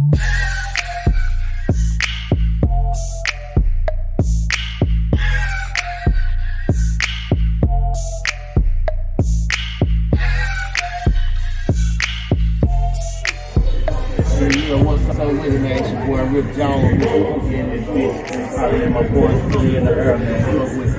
What's up with it, man? It's your boy Rip Jones. In this bitch. I let my boys be in the air, man. Look with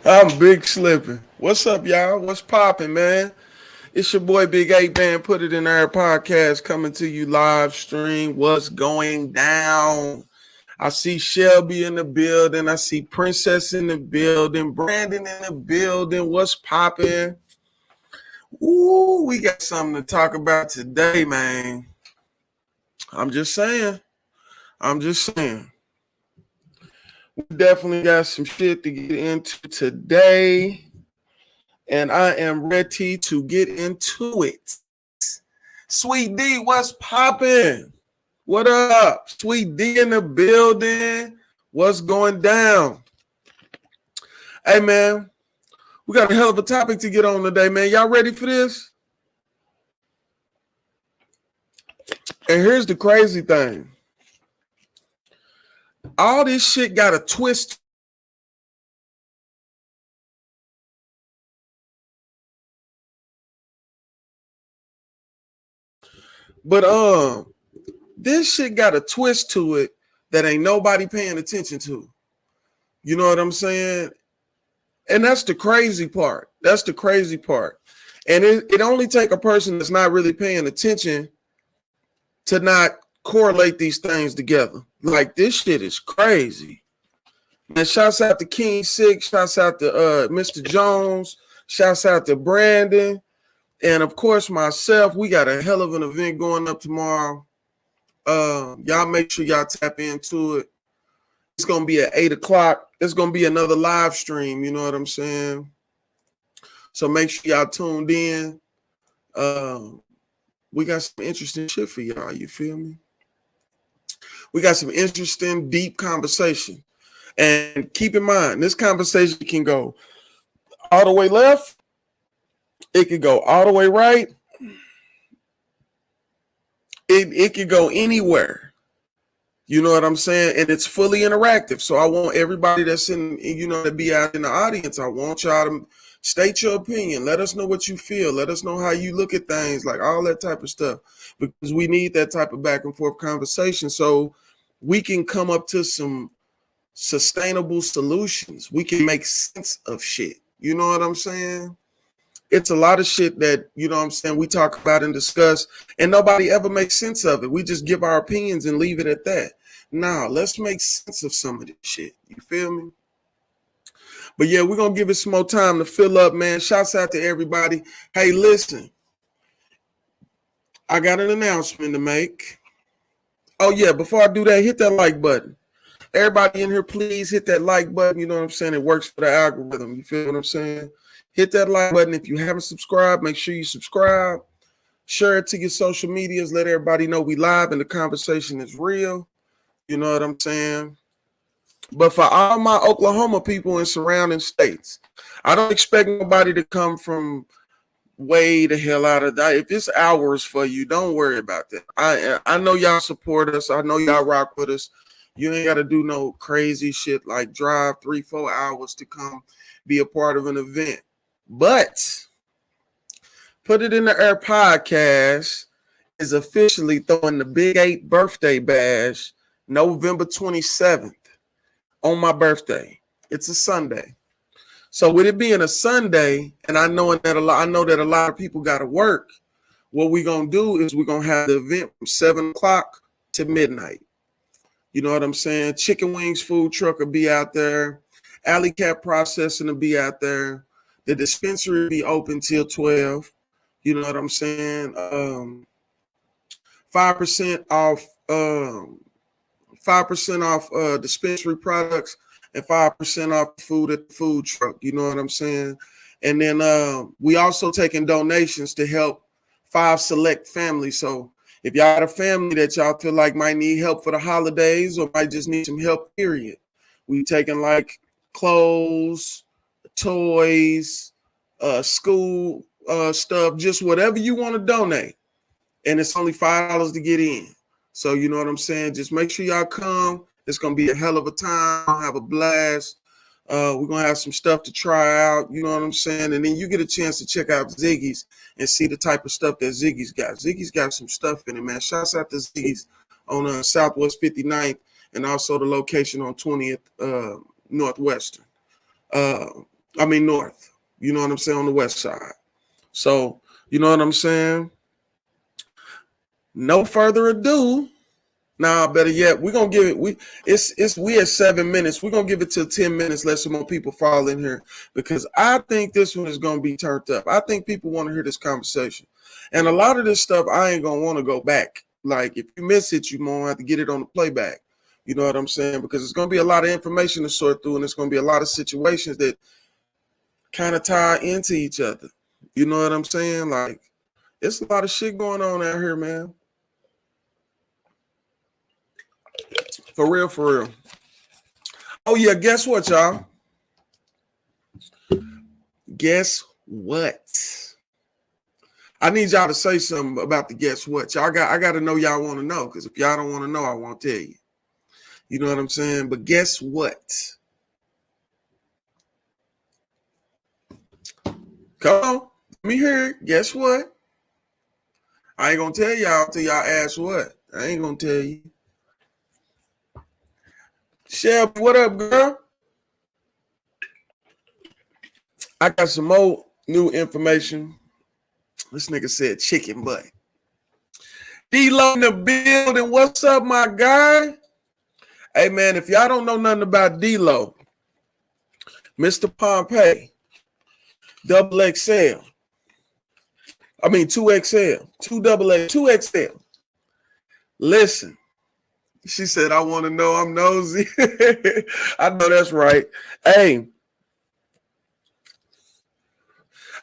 I'm big slipping. What's up, y'all? What's popping, man? It's your boy Big 8 Man. Put it in our podcast coming to you live stream. What's going down? I see Shelby in the building. I see Princess in the building. Brandon in the building. What's popping? Ooh, we got something to talk about today, man. I'm just saying. We definitely got some shit to get into today, and I am ready to get into it. Sweet D, what's popping? What up? Sweet D in the building. What's going down? Hey, man, we got a hell of a topic to get on today, man. Y'all ready for this? And here's the crazy thing. All this shit got a twist. But this shit got a twist to it that ain't nobody paying attention to. You know what I'm saying? And that's the crazy part. And it only take a person that's not really paying attention to not correlate these things together. Like, this shit is crazy. And shouts out to King Six, shouts out to Mr. Jones, shouts out to Brandon, and of course myself. We got a hell of an event going up tomorrow. Y'all make sure y'all tap into it. It's gonna be at 8 o'clock. It's gonna be another live stream, you know what I'm saying? So make sure y'all tuned in. We got some interesting shit for y'all, you feel me? We got some interesting, deep conversation. And keep in mind, this conversation can go all the way left. It could go all the way right. It could go anywhere. You know what I'm saying? And it's fully interactive. So I want everybody that's in, to be out in the audience. I want y'all to state your opinion. Let us know what you feel. Let us know how you look at things, like all that type of stuff. Because we need that type of back and forth conversation so we can come up to some sustainable solutions. We can make sense of shit. You know what I'm saying? It's a lot of shit that, we talk about and discuss, and nobody ever makes sense of it. We just give our opinions and leave it at that. Nah, let's make sense of some of this shit. You feel me? But yeah, we're going to give it some more time to fill up, man. Shouts out to everybody. Hey, listen, I got an announcement to make. Oh, yeah, before I do that, hit that like button. Everybody in here, please hit that like button. You know what I'm saying? It works for the algorithm. You feel what I'm saying? Hit that like button. If you haven't subscribed, make sure you subscribe. Share it to your social medias. Let everybody know we live and the conversation is real. You know what I'm saying? But for all my Oklahoma people in surrounding states, I don't expect nobody to come from way the hell out of that. If it's hours for you, don't worry about that. I know y'all support us. I know y'all rock with us. You ain't got to do no crazy shit like drive 3-4 hours to come be a part of an event. But Put It in the Air podcast is officially throwing the Big 8 birthday bash November 27th on my birthday. It's a Sunday. So with it being a Sunday, and I know that a lot of people got to work, what we're going to do is we're going to have the event from 7 o'clock to midnight. You know what I'm saying? Chicken Wings food truck will be out there. Alley Cat Processing will be out there. The dispensary will be open till 12. You know what I'm saying? 5% off 5% off dispensary products and 5% off food at the food truck. You know what I'm saying? And then we also taking donations to help 5 select families. So if y'all got a family that y'all feel like might need help for the holidays or might just need some help, period, we taking like clothes, toys, school stuff, just whatever you want to donate. And it's only $5 to get in. So you know what I'm saying? Just make sure y'all come. It's going to be a hell of a time. Have a blast. We're going to have some stuff to try out. You know what I'm saying? And then you get a chance to check out Ziggy's and see the type of stuff that Ziggy's got. Ziggy's got some stuff in it, man. Shouts out to Ziggy's on Southwest 59th and also the location on 20th Northwestern. North. You know what I'm saying? On the west side. So, you know what I'm saying? No further ado. Nah, better yet, we're gonna give it. We at 7 minutes. We're gonna give it till 10 minutes. Let some more people fall in here because I think this one is gonna be turned up. I think people want to hear this conversation, and a lot of this stuff I ain't gonna want to go back. Like if you miss it, you gonna have to get it on the playback. You know what I'm saying? Because it's gonna be a lot of information to sort through, and it's gonna be a lot of situations that kind of tie into each other. You know what I'm saying? Like it's a lot of shit going on out here, man. For real, for real. Oh, yeah, guess what, y'all? Guess what? I need y'all to say something about the guess what. I got to know y'all want to know, because if y'all don't want to know, I won't tell you. You know what I'm saying? But guess what? Come on. Let me hear it. Guess what? I ain't going to tell y'all until y'all ask what. I ain't going to tell you. Shelby, what up, girl? I got some more new information. This nigga said chicken butt. D-Lo in the building. What's up, my guy? Hey, man, if y'all don't know nothing about D-Lo, Mr. Pompey, double XL. 2XL. 2XL. Listen. She said, I want to know. I'm nosy. I know that's right. Hey,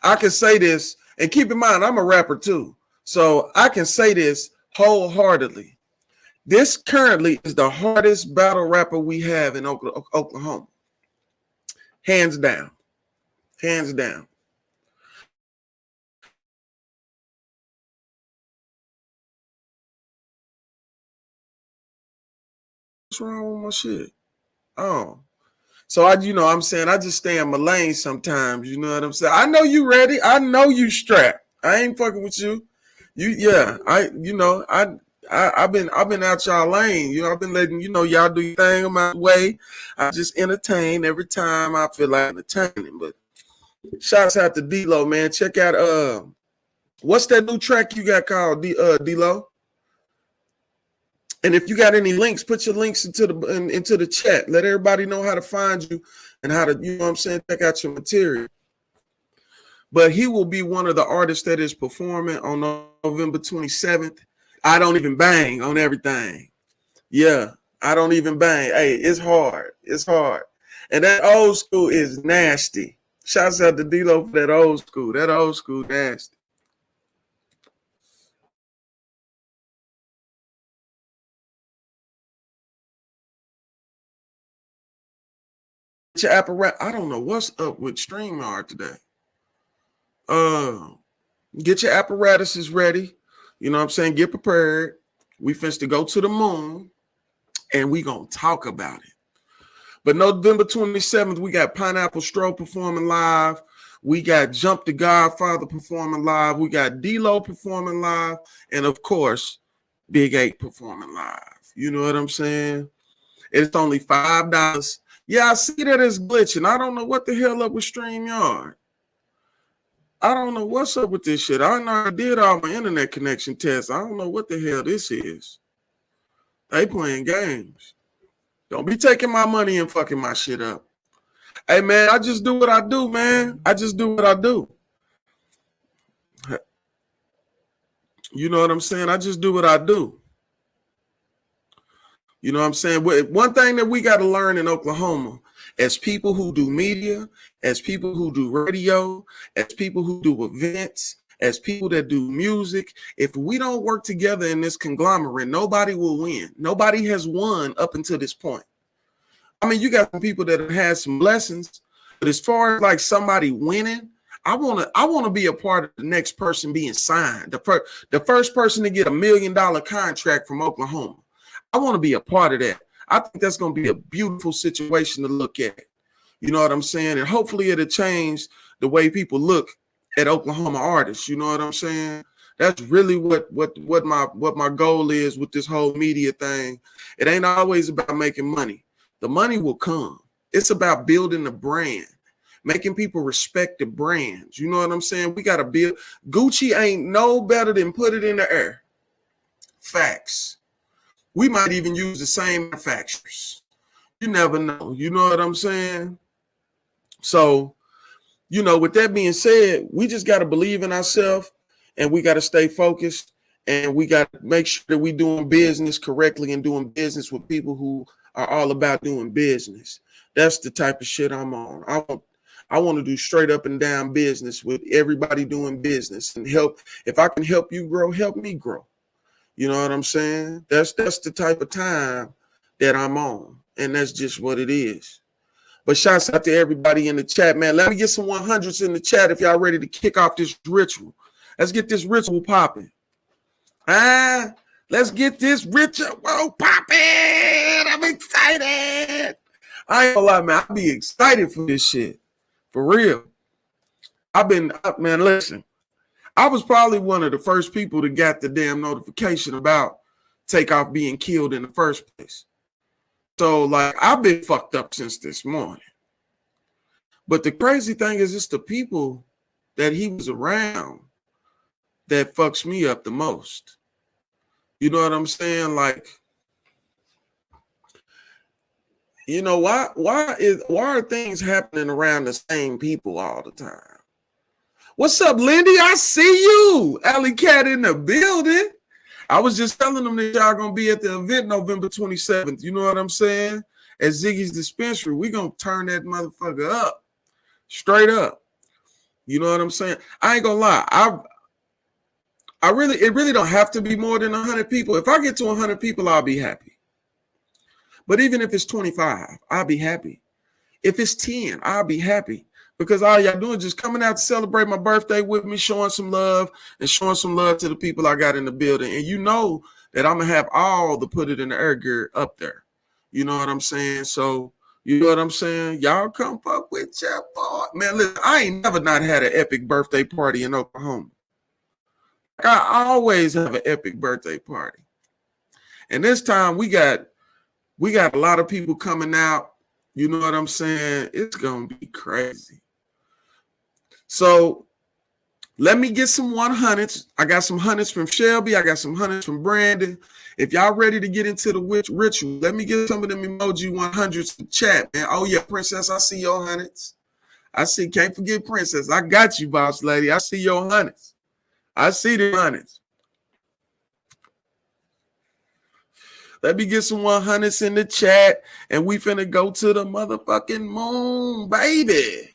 I can say this, and keep in mind, I'm a rapper too. So I can say this wholeheartedly. This currently is the hardest battle rapper we have in Oklahoma. Hands down. Hands down. What's wrong with my shit? Oh. So I just stay in my lane sometimes. You know what I'm saying? I know you ready. I know you strapped. I ain't fucking with you. I've been out y'all lane. You know, I've been letting y'all do your thing on my way. I just entertain every time I feel like entertaining. But shouts out to D-Lo, man. Check out what's that new track you got called D-Lo? And if you got any links, put your links into the chat. Let everybody know how to find you and how to, check out your material. But he will be one of the artists that is performing on November 27th. I don't even bang on everything. Yeah, I don't even bang. Hey, it's hard. It's hard. And that old school is nasty. Shouts out to D-Lo for that old school. That old school nasty. Your apparatus. I don't know what's up with StreamYard today. Get your apparatuses ready. You know what I'm saying? Get prepared. We finna to go to the moon and we gonna talk about it. But November 27th, we got Pineapple Stroh performing live. We got Jump the Godfather performing live. We got D-Lo performing live. And of course, Big 8 performing live. You know what I'm saying? It's only $5. Yeah, I see that it's glitching. I don't know what the hell up with StreamYard. I don't know what's up with this shit. I know I did all my internet connection tests. I don't know what the hell this is. They playing games. Don't be taking my money and fucking my shit up. Hey, man, I just do what I do, man. I just do what I do. You know what I'm saying? I just do what I do. You know what I'm saying? One thing that we got to learn in Oklahoma, as people who do media, as people who do radio, as people who do events, as people that do music, if we don't work together in this conglomerate, nobody will win. Nobody has won up until this point. I mean, you got some people that have had some lessons, but as far as like somebody winning, I want to be a part of the next person being signed. The first person to get $1 million contract from Oklahoma. I want to be a part of that. I think that's going to be a beautiful situation to look at. You know what I'm saying? And hopefully it'll change the way people look at Oklahoma artists. You know what I'm saying? That's really what my goal is with this whole media thing. It ain't always about making money. The money will come. It's about building a brand, making people respect the brands. You know what I'm saying? We got to build. Gucci ain't no better than put it in the air. Facts. We might even use the same manufacturers. You never know. You know what I'm saying? So, you know, with that being said, we just got to believe in ourselves and we got to stay focused and we got to make sure that we're doing business correctly and doing business with people who are all about doing business. That's the type of shit I'm on. I want to do straight up and down business with everybody doing business and help. If I can help you grow, help me grow. You know what I'm saying? That's the type of time that I'm on. And that's just what it is. But shouts out to everybody in the chat, man. Let me get some 100s in the chat if y'all ready to kick off this ritual. Let's get this ritual popping. Let's get this ritual popping. I'm excited. I ain't gonna lie, man. I'll be excited for this shit. For real. Man, listen. I was probably one of the first people that got the damn notification about Takeoff being killed in the first place. So, like, I've been fucked up since this morning. But the crazy thing is, it's the people that he was around that fucks me up the most. You know what I'm saying? Like, you know, why are things happening around the same people all the time? What's up, Lindy? I see you. Alley Cat in the building. I was just telling them that y'all gonna be at the event November 27th. You know what I'm saying? At Ziggy's Dispensary. We gonna turn that motherfucker up. Straight up. You know what I'm saying? I ain't gonna lie. It really don't have to be more than 100 people. If I get to 100 people, I'll be happy. But even if it's 25, I'll be happy. If it's 10, I'll be happy. Because all y'all doing is just coming out to celebrate my birthday with me, showing some love and showing some love to the people I got in the building. And you know that I'm going to have all the put it in the air gear up there. You know what I'm saying? So, you know what I'm saying? Y'all come fuck with your boy. Man, listen, I ain't never not had an epic birthday party in Oklahoma. I always have an epic birthday party. And this time we got a lot of people coming out. You know what I'm saying? It's going to be crazy. So let me get some 100s. I got some 100s from Shelby. I got some 100s from Brandon. If y'all ready to get into the ritual, let me get some of them emoji 100s in chat, man. Oh, yeah, Princess, I see your 100s. I see. Can't forget Princess. I got you, boss lady. I see your 100s. I see the 100s. Let me get some 100s in the chat, and we finna go to the motherfucking moon, baby.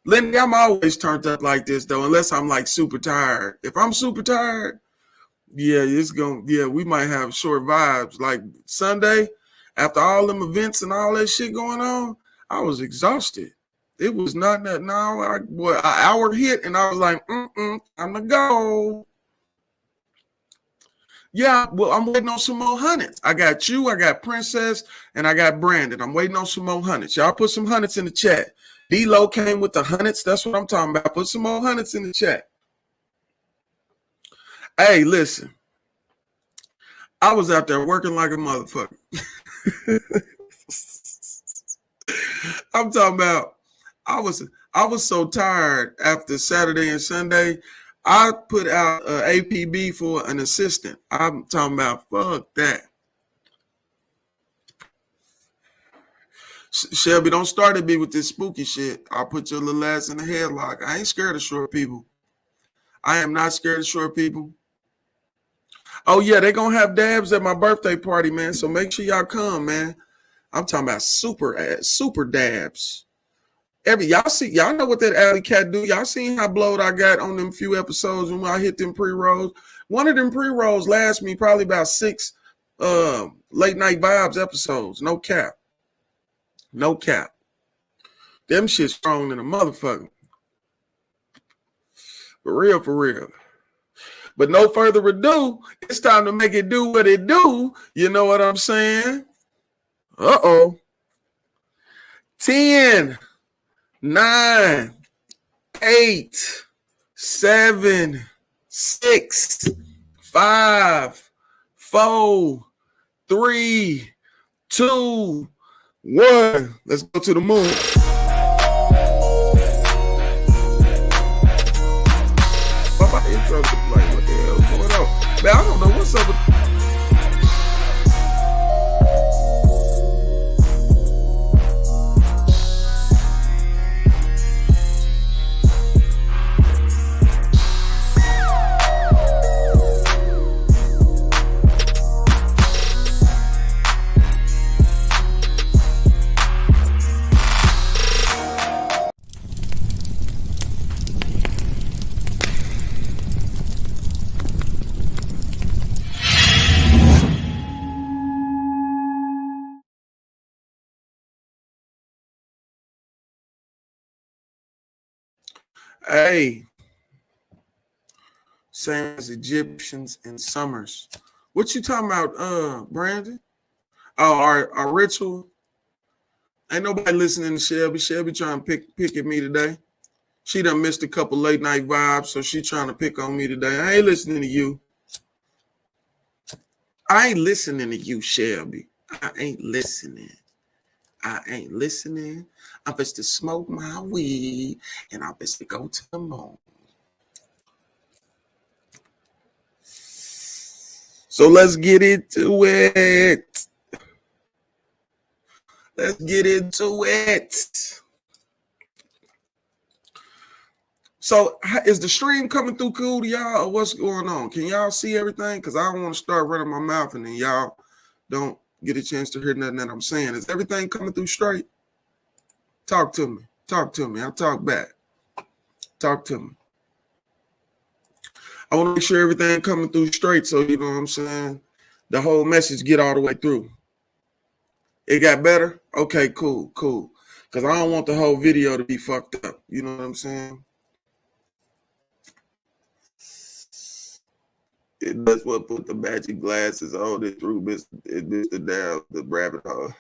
Lindy, I'm always turned up like this, though, unless I'm, like, super tired. If I'm super tired, yeah, we might have short vibes. Like Sunday, after all them events and all that shit going on, I was exhausted. It was not that now. An hour hit, and I was like, I'm gonna go. Yeah, well, I'm waiting on some more 100s. I got you, I got Princess, and I got Brandon. I'm waiting on some more 100s. Y'all put some 100s in the chat. D-Lo came with the 100s. That's what I'm talking about. Put some more 100s in the chat. Hey, listen. I was out there working like a motherfucker. I'm talking about I was I was so tired after Saturday and Sunday. I put out APB for an assistant. I'm talking about fuck that. Shelby, don't start at me with this spooky shit. I'll put your little ass in the headlock. I ain't scared of short people. I am not scared of short people. Oh yeah, they gonna have dabs at my birthday party, man. So make sure y'all come, man. I'm talking about super dabs. Y'all know what that alley cat do. Y'all seen how blowed I got on them few episodes when I hit them pre-rolls. One of them pre-rolls lasts me probably about 6 late night vibes episodes. No cap. No cap. Them shit strong than a motherfucker. For real, for real. But no further ado, it's time to make it do what it do. You know what I'm saying? Uh-oh. 10, 9, 8, 7, 6, 5, 4, 3, 2, 1. Let's go to the moon. My intro like, what the hell is going on? Man, I don't know what's up with. Hey, same as Egyptians and Summers. What you talking about, Brandon? Oh, our ritual. Ain't nobody listening to Shelby. Shelby trying to pick at me today. She done missed a couple late night vibes, so she trying to pick on me today. I ain't listening to you. I ain't listening to you, Shelby. I ain't listening. I'm supposed to smoke my weed and I'm supposed to go to the moon. So let's get into it. Let's get into it. So is the stream coming through cool to y'all or what's going on? Can y'all see everything? Because I don't want to start running my mouth and then y'all don't get a chance to hear nothing that I'm saying. Is everything coming through straight? Talk to me. Talk to me. I'll talk back. Talk to me. I want to make sure everything coming through straight so, you know what I'm saying, the whole message get all the way through. It got better? Okay, cool. Because I don't want the whole video to be fucked up. You know what I'm saying? That's what put the magic glasses on it through Mr. Down, the rabbit hole.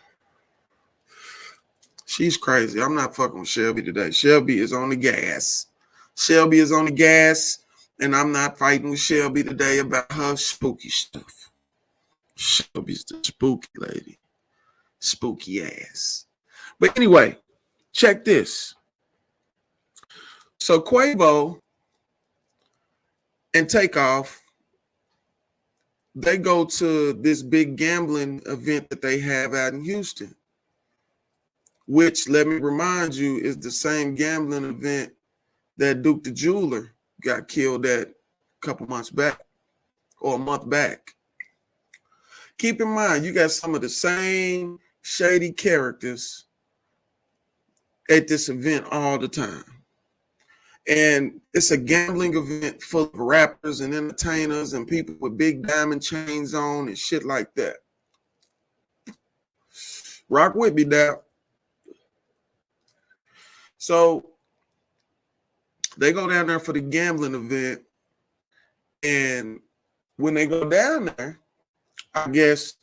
She's crazy. I'm not fucking with Shelby today. Shelby is on the gas. And I'm not fighting with Shelby today about her spooky stuff. Shelby's the spooky lady. Spooky ass. But anyway, check this. So Quavo and Takeoff, they go to this big gambling event that they have out in Houston, which, let me remind you, is the same gambling event that Duke the Jeweler got killed at a couple months back or a month back. Keep in mind, you got some of the same shady characters at this event all the time. And it's a gambling event full of rappers and entertainers and people with big diamond chains on and shit like that. Rock with me now. So they go down there for the gambling event. And when they go down there, I guess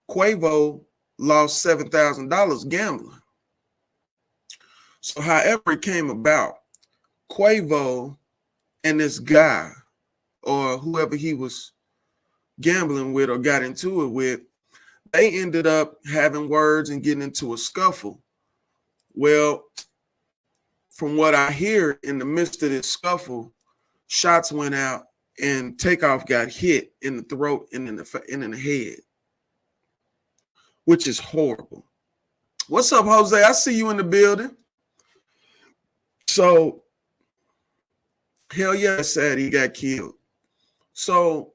Quavo lost $7,000 gambling. So however it came about, Quavo and this guy or whoever he was gambling with or got into it with, they ended up having words and getting into a scuffle. Well, from what I hear, in the midst of this scuffle, shots went out and Takeoff got hit in the throat and in the head, which is horrible. What's up, Jose? I see you in the building. So, hell yeah, it's sad he got killed. So,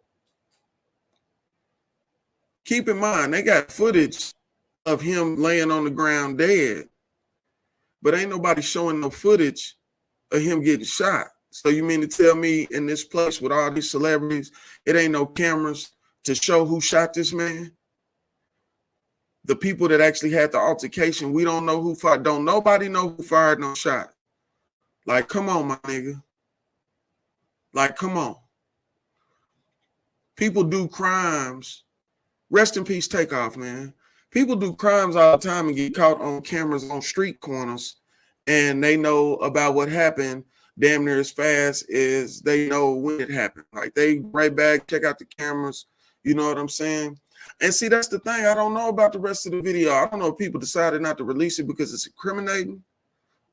keep in mind, they got footage of him laying on the ground dead, but ain't nobody showing no footage of him getting shot. So you mean to tell me in this place with all these celebrities, it ain't no cameras to show who shot this man? The people that actually had the altercation, we don't know who fired. Don't nobody know who fired no shot. Like, come on, my nigga. Like, come on. People do crimes. Rest in peace, Takeoff, man. People do crimes all the time and get caught on cameras on street corners, and they know about what happened damn near as fast as they know when it happened. Like, they right back, check out the cameras. You know what I'm saying? And see, that's the thing. I don't know about the rest of the video. I don't know if people decided not to release it because it's incriminating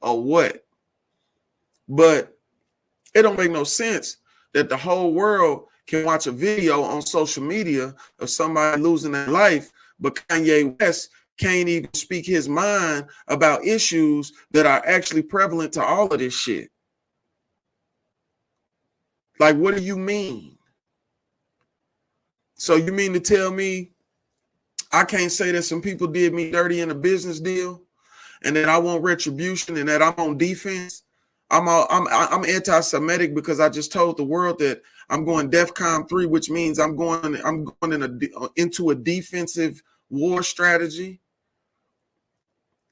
or what. But it don't make no sense that the whole world can watch a video on social media of somebody losing their life, but Kanye West can't even speak his mind about issues that are actually prevalent to all of this shit. Like, what do you mean? So you mean to tell me I can't say that some people did me dirty in a business deal and that I want retribution and that I'm on defense? I'm anti-Semitic because I just told the world that I'm going DEFCON 3, which means I'm going into a defensive war strategy.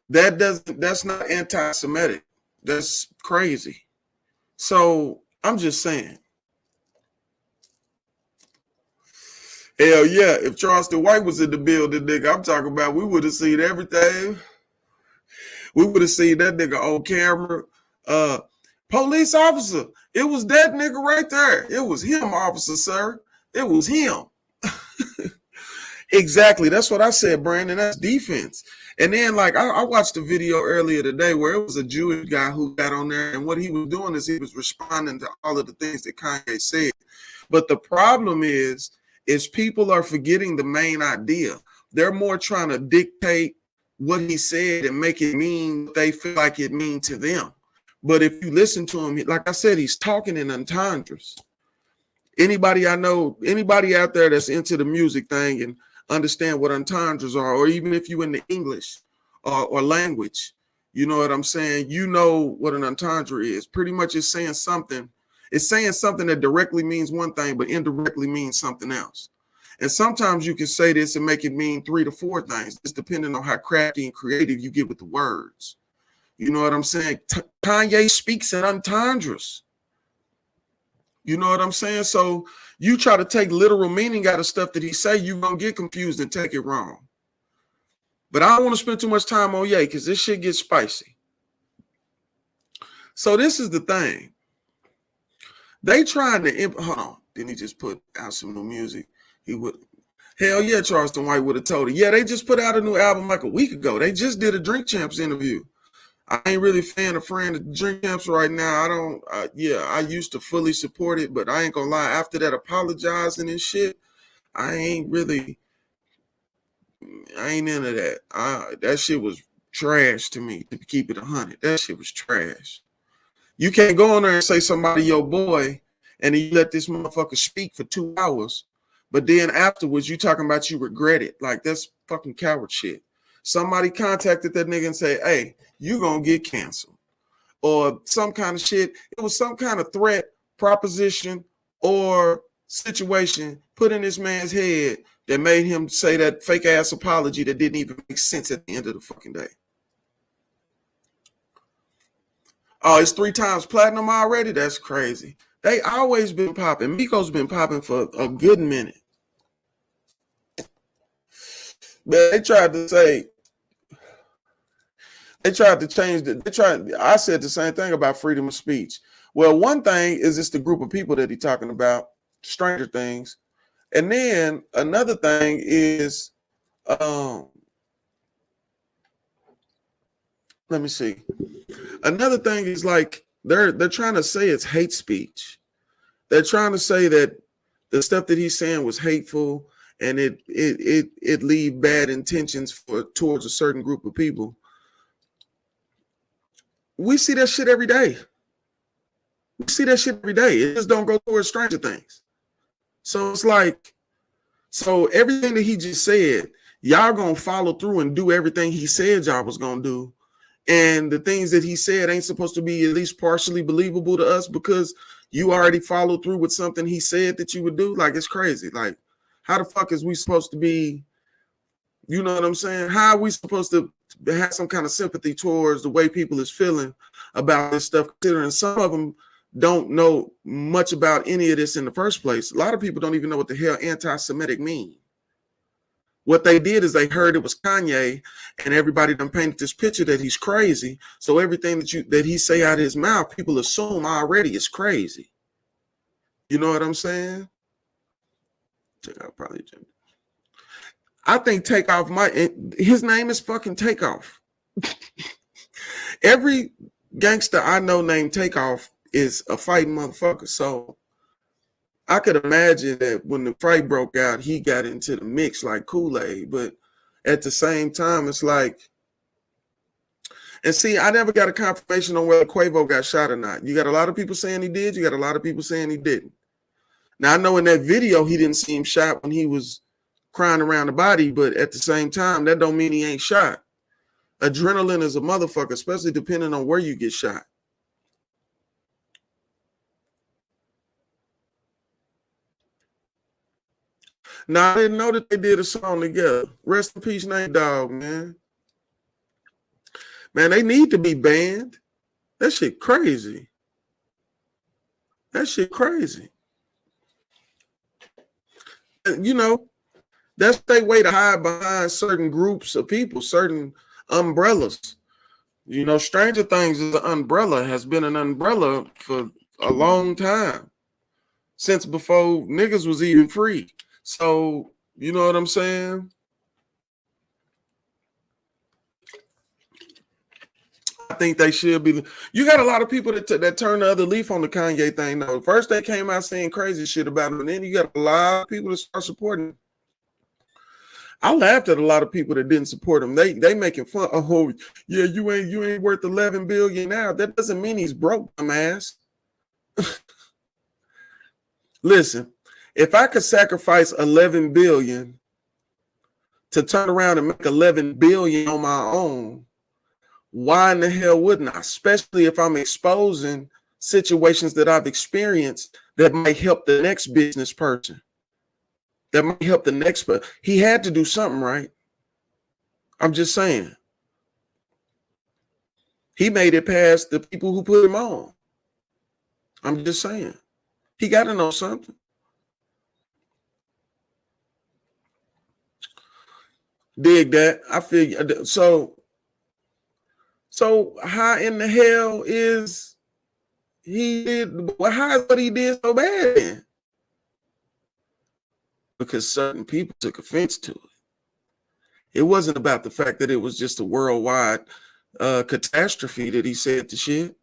That's not anti-Semitic. That's crazy. So I'm just saying. Hell yeah, if Charleston White was in the building, nigga, I'm talking about, we would have seen everything. We would have seen that nigga on camera. Police officer, it was that nigga right there. It was him, officer, sir. It was him. Exactly. That's what I said, Brandon. That's defense. And then, like, I watched a video earlier today where it was a Jewish guy who got on there, and what he was doing is he was responding to all of the things that Kanye said. But the problem is people are forgetting the main idea. They're more trying to dictate what he said and make it mean what they feel like it means to them. But if you listen to him, like I said, he's talking in entendres. Anybody I know, anybody out there that's into the music thing and understand what entendres are, or even if you in the English or language, you know what I'm saying? You know what an entendre is. Pretty much it's saying something. It's saying something that directly means one thing, but indirectly means something else. And sometimes you can say this and make it mean 3 to 4 things. It's depending on how crafty and creative you get with the words. You know what I'm saying? Kanye speaks in entendres. You know what I'm saying? So you try to take literal meaning out of stuff that he say, you're going to get confused and take it wrong. But I don't want to spend too much time on Ye because this shit gets spicy. So this is the thing. They trying to hold on. Didn't he just put out some new music? He would. Hell yeah, Charleston White would have told it. Yeah, they just put out a new album like a week ago. They just did a Drink Champs interview. I ain't really a fan of Drink Champs right now. I don't. I used to fully support it, but I ain't gonna lie. After that apologizing and shit, I ain't into that. That shit was trash to me. To keep it 100, that shit was trash. You can't go on there and say somebody your boy, and then you let this motherfucker speak for 2 hours, but then afterwards you talking about you regret it. Like, that's fucking coward shit. Somebody contacted that nigga and say, hey, you gonna get canceled. Or some kind of shit. It was some kind of threat, proposition, or situation put in this man's head that made him say that fake ass apology that didn't even make sense at the end of the fucking day. Oh, it's 3 times platinum already? That's crazy. They always been popping. Miko's been popping for a good minute. But they tried to change I said the same thing about freedom of speech. Well, one thing is it's the group of people that he's talking about, Stranger Things. And then another thing is Let me see. Another thing is like they're trying to say it's hate speech. They're trying to say that the stuff that he's saying was hateful and it leave bad intentions towards a certain group of people. We see that shit every day. We see that shit every day. It just don't go towards Stranger Things. So it's like, so everything that he just said, y'all gonna follow through and do everything he said y'all was gonna do. And the things that he said ain't supposed to be at least partially believable to us because you already followed through with something he said that you would do. Like, it's crazy. Like, how the fuck is we supposed to be, you know what I'm saying? How are we supposed to have some kind of sympathy towards the way people is feeling about this stuff, considering some of them don't know much about any of this in the first place? A lot of people don't even know what the hell anti-Semitic mean. What they did is they heard it was Kanye, and everybody done painted this picture that he's crazy. So everything that he say out of his mouth, people assume already is crazy. You know what I'm saying? I think Takeoff his name is fucking Takeoff. Every gangster I know named Takeoff is a fighting motherfucker. So I could imagine that when the fight broke out, he got into the mix like Kool-Aid. But at the same time, it's like, and see, I never got a confirmation on whether Quavo got shot or not. You got a lot of people saying he did. You got a lot of people saying he didn't. Now, I know in that video, he didn't seem shot when he was crying around the body, but at the same time, that don't mean he ain't shot. Adrenaline is a motherfucker, especially depending on where you get shot. Now, I didn't know that they did a song together. Rest in peace, Nate Dogg, man. Man, they need to be banned. That shit crazy. That shit crazy. You know, that's their way to hide behind certain groups of people, certain umbrellas. You know, Stranger Things is an umbrella, has been an umbrella for a long time, since before niggas was even free. So, you know what I'm saying? I think they should be. You got a lot of people that turn the other leaf on the Kanye thing, though. First, they came out saying crazy shit about him, and then you got a lot of people that start supporting him. I laughed at a lot of people that didn't support him. They making fun. Oh, yeah, you ain't worth 11 billion now. That doesn't mean he's broke, dumbass. Listen, if I could sacrifice 11 billion to turn around and make 11 billion on my own, why in the hell wouldn't I? Especially if I'm exposing situations that I've experienced that might help the next business person. That might help the next person. He had to do something, right? I'm just saying. He made it past the people who put him on. I'm just saying. He got to know something. Dig that. I feel you. So how in the hell is he did? Well, how is what he did so bad then? Because certain people took offense to it. It wasn't about the fact that it was just a worldwide catastrophe that he said the shit.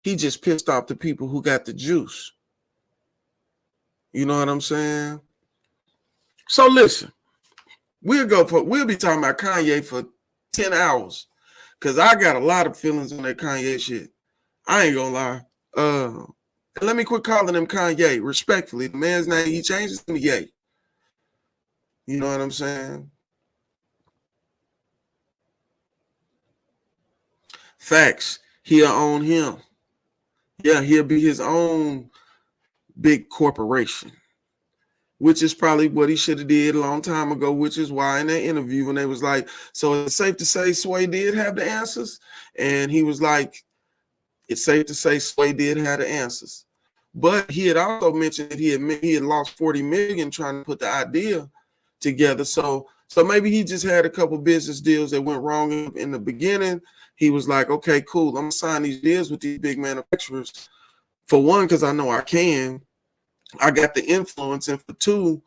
He just pissed off the people who got the juice. You know what I'm saying? So listen, we'll be talking about Kanye for 10 hours. Because I got a lot of feelings on that Kanye shit. I ain't gonna lie. Let me quit calling him Kanye, respectfully. The man's name, he changed his name to Ye. You know what I'm saying? Facts. He'll own him. Yeah, he'll be his own big corporation, which is probably what he should have did a long time ago, which is why in that interview when they was like, so it's safe to say Sway did have the answers? And he was like, it's safe to say Sway did have the answers. But he had also mentioned that he had lost 40 million trying to put the idea together. So maybe he just had a couple business deals that went wrong in the beginning. He was like, okay, cool. I'm gonna sign these deals with these big manufacturers. For one, because I know I can. I got the influence, and for two,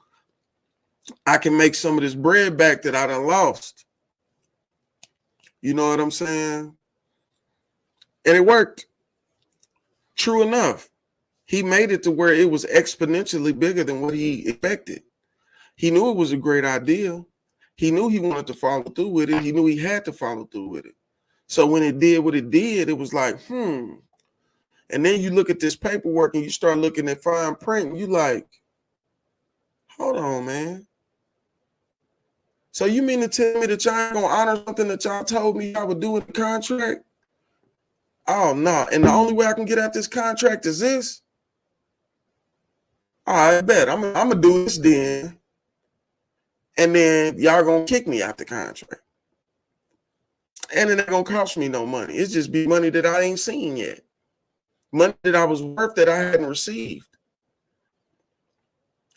I can make some of this bread back that I done lost. You know what I'm saying? And it worked. True enough. He made it to where it was exponentially bigger than what he expected. He knew it was a great idea. He knew he wanted to follow through with it. He knew he had to follow through with it. So when it did what it did, it was like, And then you look at this paperwork and you start looking at fine print and you like, hold on, man. So you mean to tell me that y'all ain't gonna honor something that y'all told me y'all would do with the contract? Oh, no. And the only way I can get out this contract is this? I bet I'm gonna do this then. And then y'all gonna kick me out the contract. And it ain't gonna cost me no money. It's just be money that I ain't seen yet. Money that I was worth that I hadn't received.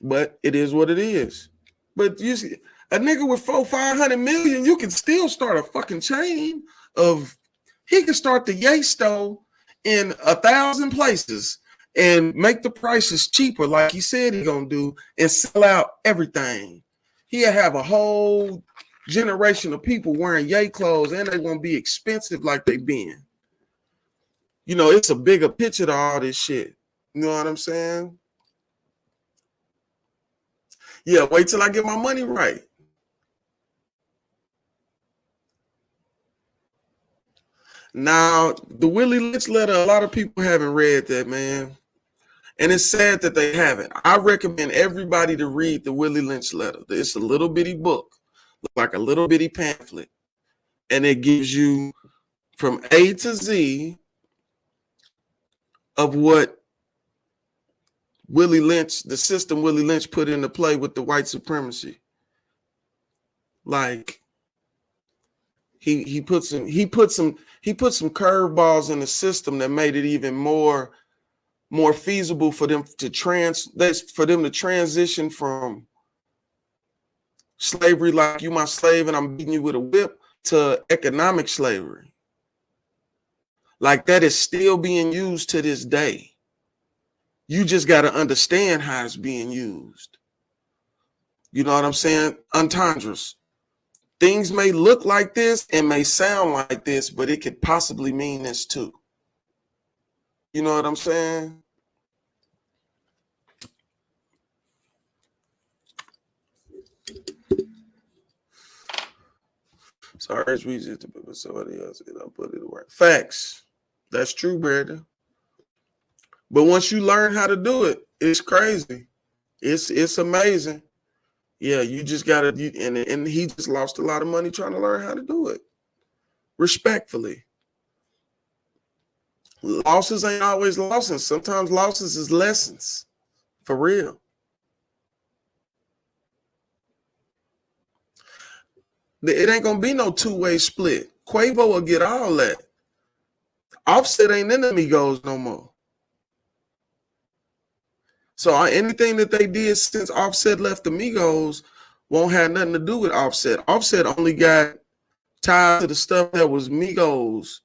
But it is what it is. But you see, a nigga with 500 million, you can still start a fucking chain of, he can start the Yay Store in 1,000 places and make the prices cheaper like he said he gonna do and sell out everything. He'll have a whole generation of people wearing Yay clothes and they won't be expensive like they been. You know, it's a bigger picture to all this shit. You know what I'm saying? Yeah, wait till I get my money right. Now, the Willie Lynch letter, a lot of people haven't read that, man. And it's sad that they haven't. I recommend everybody to read the Willie Lynch letter. It's a little bitty book, like a little bitty pamphlet. And it gives you from A to Z of what Willie Lynch, the system Willie Lynch put into play with the white supremacy. Like he put some curveballs in the system that made it even more feasible for them to transition from slavery, like you my slave and I'm beating you with a whip, to economic slavery. Like that is still being used to this day. You just got to understand how it's being used. You know what I'm saying? Entendres. Things may look like this and may sound like this, but it could possibly mean this too. You know what I'm saying? Sorry, it's easy to put somebody else and I'll put it to work. Facts. That's true, Brandon. But once you learn how to do it, it's crazy. It's amazing. Yeah, you just gotta. And he just lost a lot of money trying to learn how to do it. Respectfully. Losses ain't always losses. Sometimes losses is lessons. For real. It ain't gonna be no two-way split. Quavo will get all that. Offset ain't in the Migos no more. So anything that they did since Offset left the Migos won't have nothing to do with Offset. Offset only got tied to the stuff that was Migos.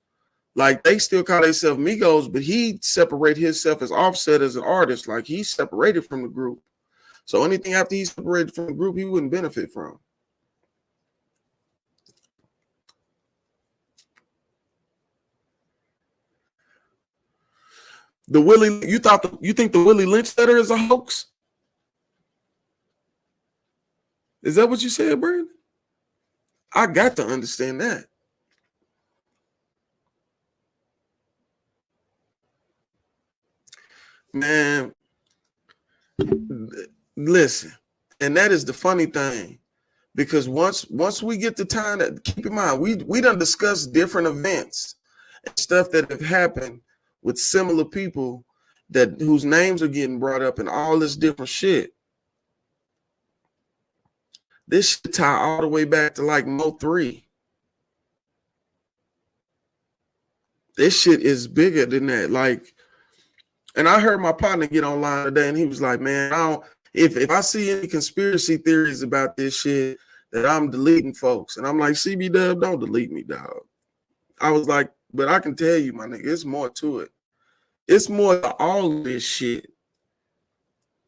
Like they still call themselves Migos, but he separated himself as Offset as an artist. Like he separated from the group. So anything after he separated from the group, he wouldn't benefit from. You think the Willie Lynch letter is a hoax? Is that what you said, Brandon? I got to understand that. Man, listen, and that is the funny thing, because once we get the time, that keep in mind, we done discussed different events and stuff that have happened with similar people whose names are getting brought up and all this different shit. This shit tie all the way back to like Mo 3. This shit is bigger than that. Like, and I heard my partner get online today and he was like, man, if I see any conspiracy theories about this shit, that I'm deleting folks. And I'm like, CB Dub, don't delete me, dog. I was like, but I can tell you, my nigga, it's more to it. It's more to all of this shit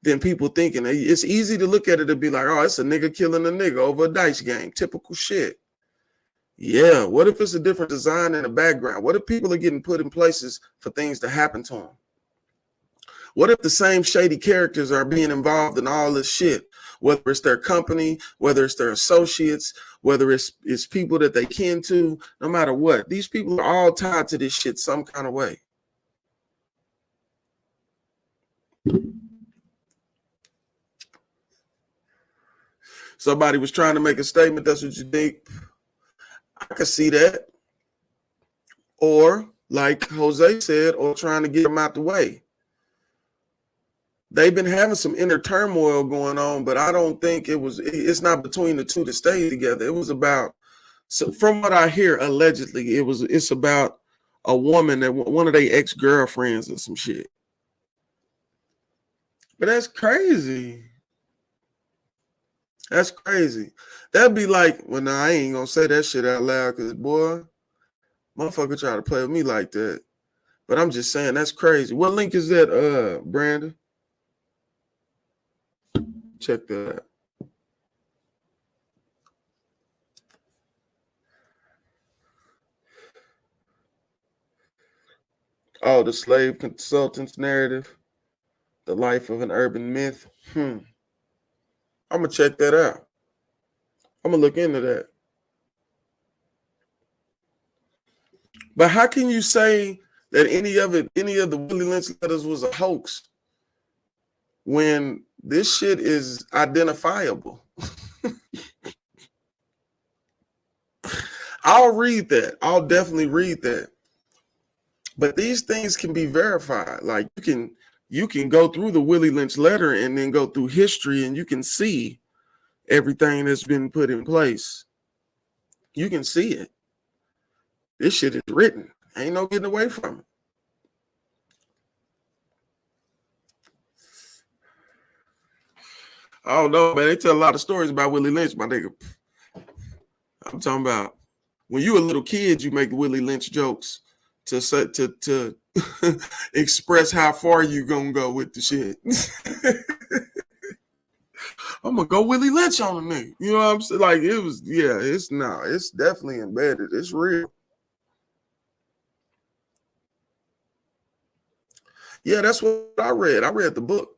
than people thinking. It's easy to look at it and be like, oh, it's a nigga killing a nigga over a dice game. Typical shit. Yeah, what if it's a different design in the background? What if people are getting put in places for things to happen to them? What if the same shady characters are being involved in all this shit? Whether it's their company, whether it's their associates, whether it's people that they kin to, no matter what. These people are all tied to this shit some kind of way. Somebody was trying to make a statement. That's what you think. I could see that. Or, like Jose said, or trying to get them out the way. They've been having some inner turmoil going on, but I don't think it's not between the two that stayed together. It was about, so from what I hear, allegedly, it's about a woman that one of their ex-girlfriends or some shit. But that's crazy. That's crazy. That'd be like, well, nah, I ain't gonna say that shit out loud because, boy, motherfucker try to play with me like that. But I'm just saying, that's crazy. What link is that, Brandon? Check that out. Oh, the slave consultant's narrative, the life of an urban myth. I'm gonna check that out. I'm gonna look into that. But how can you say that any of the Willie Lynch letters was a hoax when this shit is identifiable? I'll read that. I'll definitely read that. But these things can be verified. Like you can go through the Willie Lynch letter and then go through history and you can see everything that's been put in place. You can see it. This shit is written. Ain't no getting away from it. I don't know, man. They tell a lot of stories about Willie Lynch, my nigga. I'm talking about when you a little kid, you make Willie Lynch jokes to express how far you gonna go with the shit. I'm gonna go Willie Lynch on the nigga. You know what I'm saying? Like it was, yeah, it's definitely embedded. It's real. Yeah, that's what I read. I read the book.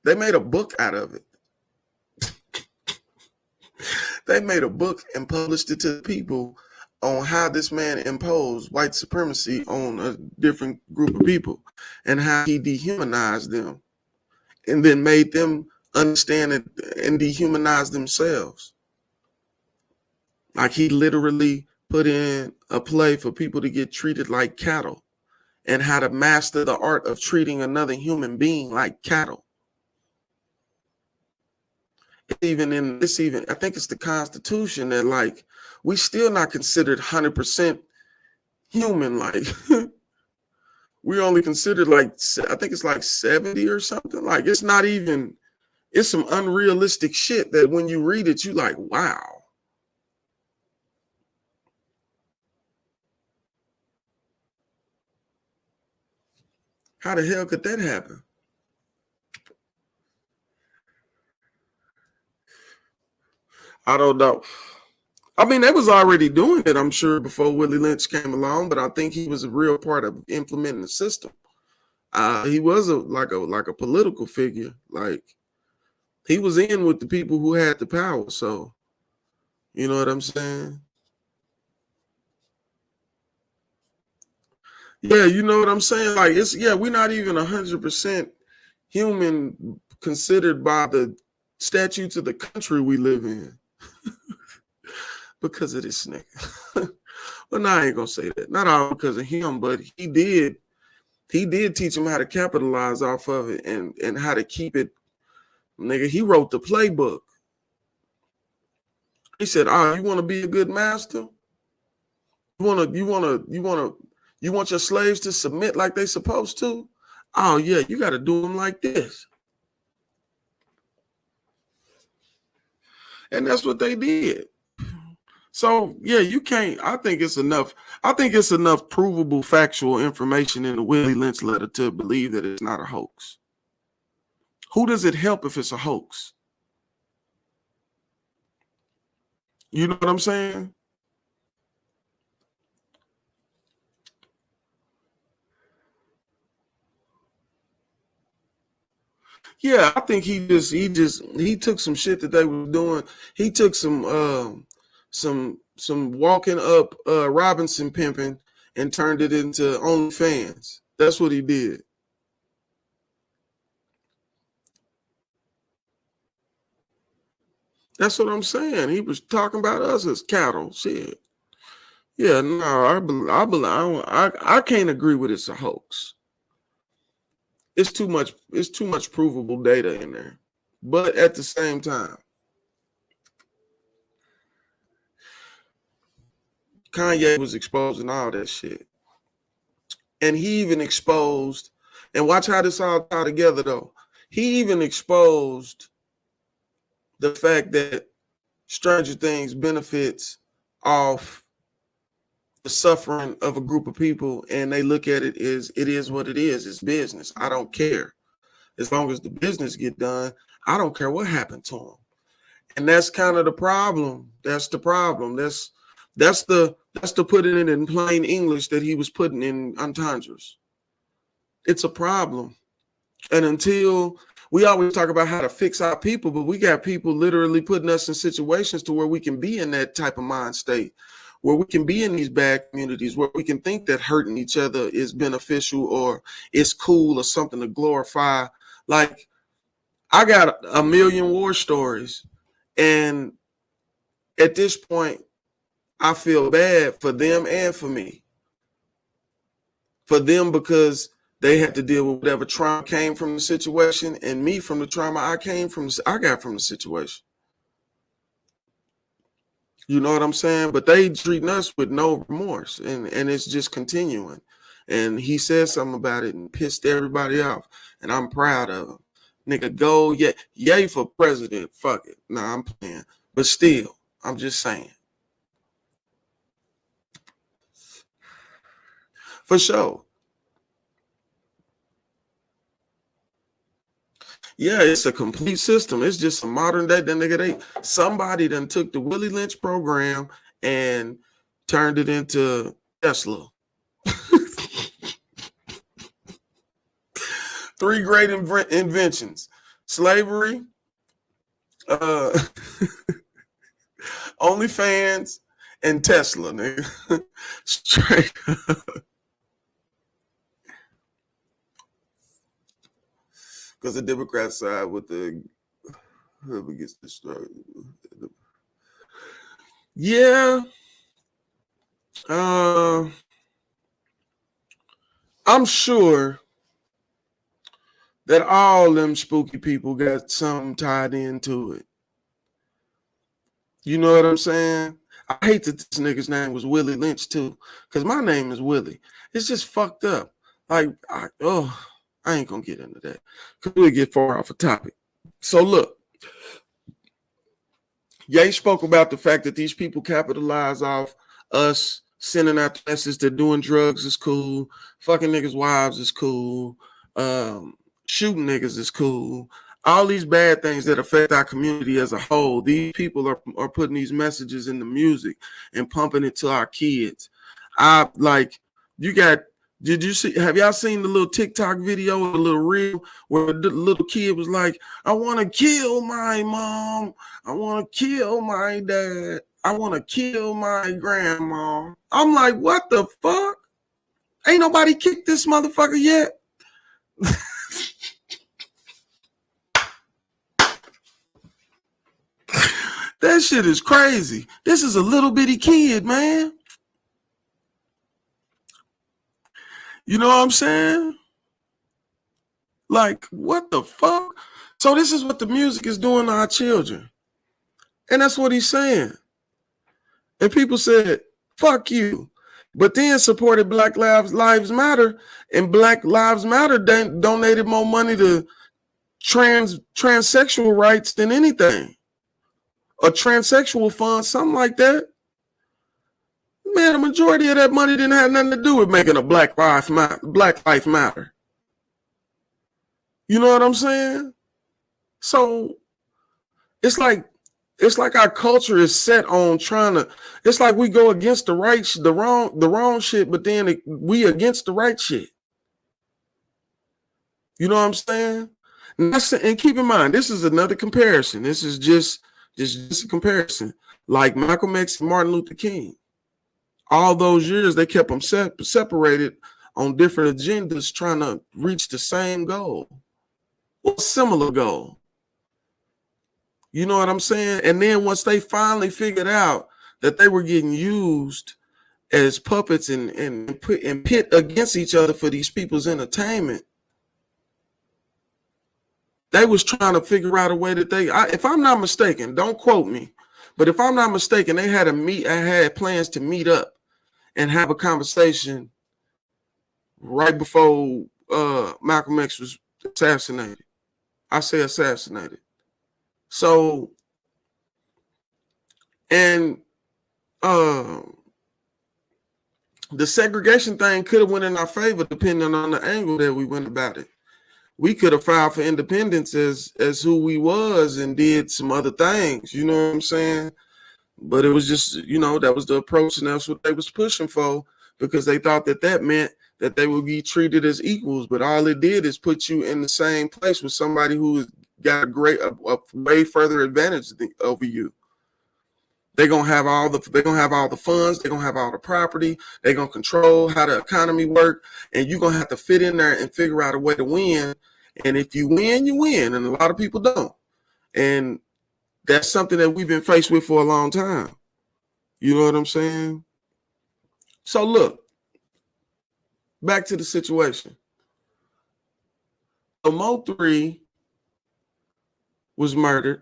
They made a book out of it. They made a book and published it to the people on how this man imposed white supremacy on a different group of people and how he dehumanized them and then made them understand it and dehumanize themselves. Like he literally put in a play for people to get treated like cattle and how to master the art of treating another human being like cattle. Even in this, I think it's the Constitution that like we still not considered 100% human. Like we only considered like I think it's like 70 or something. Like it's not even. It's some unrealistic shit that when you read it, you like, wow. How the hell could that happen? I don't know. I mean, they was already doing it, I'm sure, before Willie Lynch came along, but I think he was a real part of implementing the system. He was like a political figure. Like he was in with the people who had the power. So, you know what I'm saying? Yeah, you know what I'm saying? Like we're not even 100% human considered by the statutes of the country we live in. Because of this nigga. But now I ain't gonna say that. Not all because of him, but he did teach him how to capitalize off of it and how to keep it. Nigga, he wrote the playbook. He said, you want to be a good master? You want your slaves to submit like they supposed to? Oh yeah, you got to do them like this. And that's what they did. So yeah, you can't. I think it's enough provable factual information in the Willie Lynch letter to believe that it's not a hoax. Who does it help if it's a hoax? You know what I'm saying? Yeah, I think he took some shit that they were doing. He took some walking up Robinson pimping and turned it into OnlyFans. That's what he did. That's what I'm saying. He was talking about us as cattle. Shit. Yeah, no, I can't agree with it's a hoax. It's too much. It's too much provable data in there. But at the same time, Kanye was exposing all that shit. And he even exposed, and watch how this all tie together though. He even exposed the fact that Stranger Things benefits off the suffering of a group of people, and they look at it as it is what it is. It's business. I don't care. As long as the business get done, I don't care what happened to them. And that's kind of the problem. That's the problem. That's the putting it in plain English that he was putting in entendres. It's a problem. And until we always talk about how to fix our people, but we got people literally putting us in situations to where we can be in that type of mind state, where we can be in these bad communities, where we can think that hurting each other is beneficial or it's cool or something to glorify. Like, I got a million war stories, and at this point, I feel bad for them and for me. For them because they had to deal with whatever trauma came from the situation, and me from the trauma I got from the situation. You know what I'm saying? But they treating us with no remorse, and it's just continuing. And he said something about it and pissed everybody off, and I'm proud of him. Nigga, go, yay for president. Fuck it. Nah, I'm playing. But still, I'm just saying. For sure. Yeah, it's a complete system. It's just a modern day. Then nigga, somebody done took the Willie Lynch program and turned it into Tesla. 3 great inventions: slavery, OnlyFans, and Tesla. Nigga. Straight up. Because the Democrats side with the whoever gets destroyed. Yeah. I'm sure that all them spooky people got something tied into it. You know what I'm saying? I hate that this nigga's name was Willie Lynch too, because my name is Willie. It's just fucked up. Like, I ain't gonna get into that because we'll get far off a topic. So look, Ye spoke about the fact that these people capitalize off us sending out the message that doing drugs is cool, fucking niggas' wives is cool, shooting niggas is cool. All these bad things that affect our community as a whole, these people are putting these messages in the music and pumping it to our kids. Did you see, have y'all seen the little TikTok video, the little reel where the little kid was like, I want to kill my mom. I want to kill my dad. I want to kill my grandma. I'm like, what the fuck? Ain't nobody kicked this motherfucker yet. That shit is crazy. This is a little bitty kid, man. You know what I'm saying? Like, what the fuck? So this is what the music is doing to our children. And that's what he's saying. And people said, fuck you. But then supported Black Lives Matter, and Black Lives Matter donated more money to transsexual rights than anything. A transsexual fund, something like that. Man, the majority of that money didn't have nothing to do with making a Black Lives Matter. You know what I'm saying? So it's like our culture is set on trying to. It's like we go against the wrong shit, but then we against the right shit. You know what I'm saying? And keep in mind, this is another comparison. This is just a comparison. Like Malcolm X and Martin Luther King. All those years, they kept them separated on different agendas trying to reach the same goal or similar goal. You know what I'm saying? And then once they finally figured out that they were getting used as puppets and pit against each other for these people's entertainment, they was trying to figure out a way that if I'm not mistaken, don't quote me, but if I'm not mistaken, they had had plans to meet up and have a conversation right before Malcolm X was assassinated. I say assassinated. So, and the segregation thing could have went in our favor depending on the angle that we went about it. We could have filed for independence as who we was and did some other things, you know what I'm saying? But it was just, that was the approach, and that's what they was pushing for, because they thought that meant that they would be treated as equals. But all it did is put you in the same place with somebody who got a way further advantage over you. They're gonna have all the funds, they're gonna have all the property, they're gonna control how the economy work, and you're gonna have to fit in there and figure out a way to win. And if you win, you win, and a lot of people don't. And that's something that we've been faced with for a long time. You know what I'm saying? So look, back to the situation. So Mo 3 was murdered.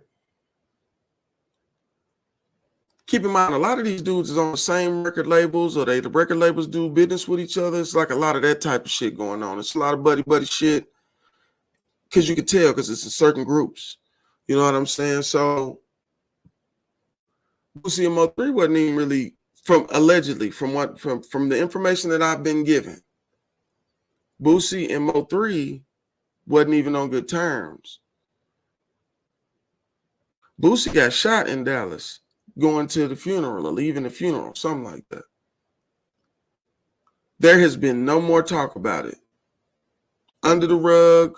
Keep in mind, a lot of these dudes is on the same record labels, or the record labels do business with each other. It's like a lot of that type of shit going on. It's a lot of buddy shit, because you can tell, because it's in certain groups. You know what I'm saying? So Boosie and Mo 3 wasn't even really, from the information that I've been given, Boosie and Mo 3 wasn't even on good terms. Boosie got shot in Dallas going to the funeral or leaving the funeral, something like that. There has been no more talk about it. Under the rug.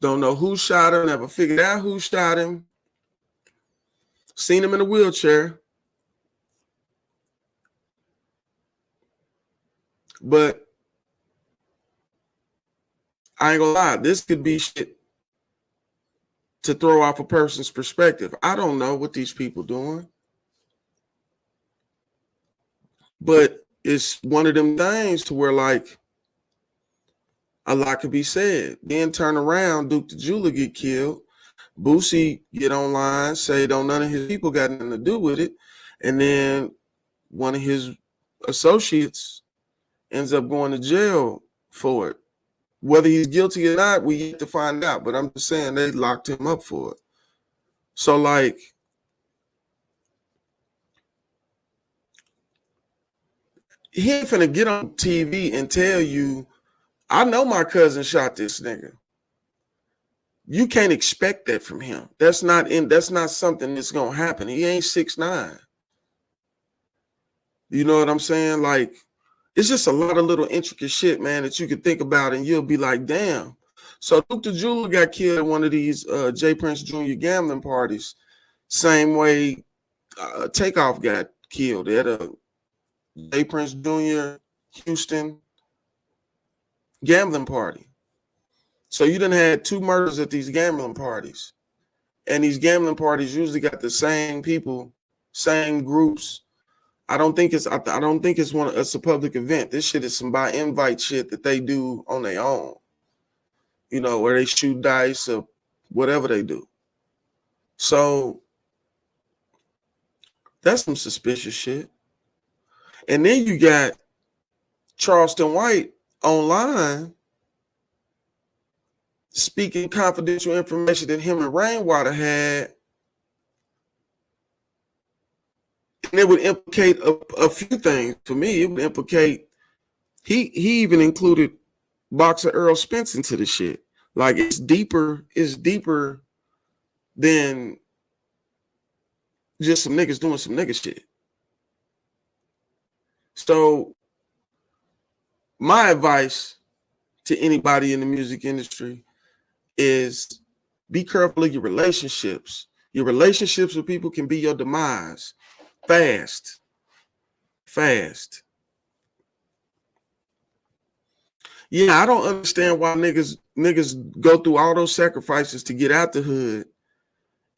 Don't know who shot him. Never figured out who shot him. Seen him in a wheelchair. But I ain't gonna lie, this could be shit to throw off a person's perspective. I don't know what these people doing. But it's one of them things to where, like, a lot could be said. Then turn around, Duke the Jeweler get killed. Boosie get online, say none of his people got nothing to do with it. And then one of his associates ends up going to jail for it. Whether he's guilty or not, we yet to find out. But I'm just saying they locked him up for it. So, like, he ain't finna get on TV and tell you, I know my cousin shot this nigga. You can't expect that from him. That's not something that's gonna happen. He ain't 6'9". You know what I'm saying? Like, it's just a lot of little intricate shit, man, that you could think about, and you'll be like, damn. So Duke the Jeweler got killed at one of these J. Prince Jr. gambling parties. Same way Takeoff got killed at a J. Prince Jr. Houston gambling party. So you done had 2 murders at these gambling parties. And these gambling parties usually got the same people, same groups. I don't think it's a public event. This shit is some by invite shit that they do on their own. You know, where they shoot dice or whatever they do. So that's some suspicious shit. And then you got Charleston White online speaking confidential information that him and Rainwater had. And it would implicate a few things for me. It would implicate, he even included boxer Earl Spence into the shit. Like, it's deeper than just some niggas doing some nigga shit. So my advice to anybody in the music industry is be careful of your relationships. Your relationships with people can be your demise. Fast. Yeah, I don't understand why niggas go through all those sacrifices to get out the hood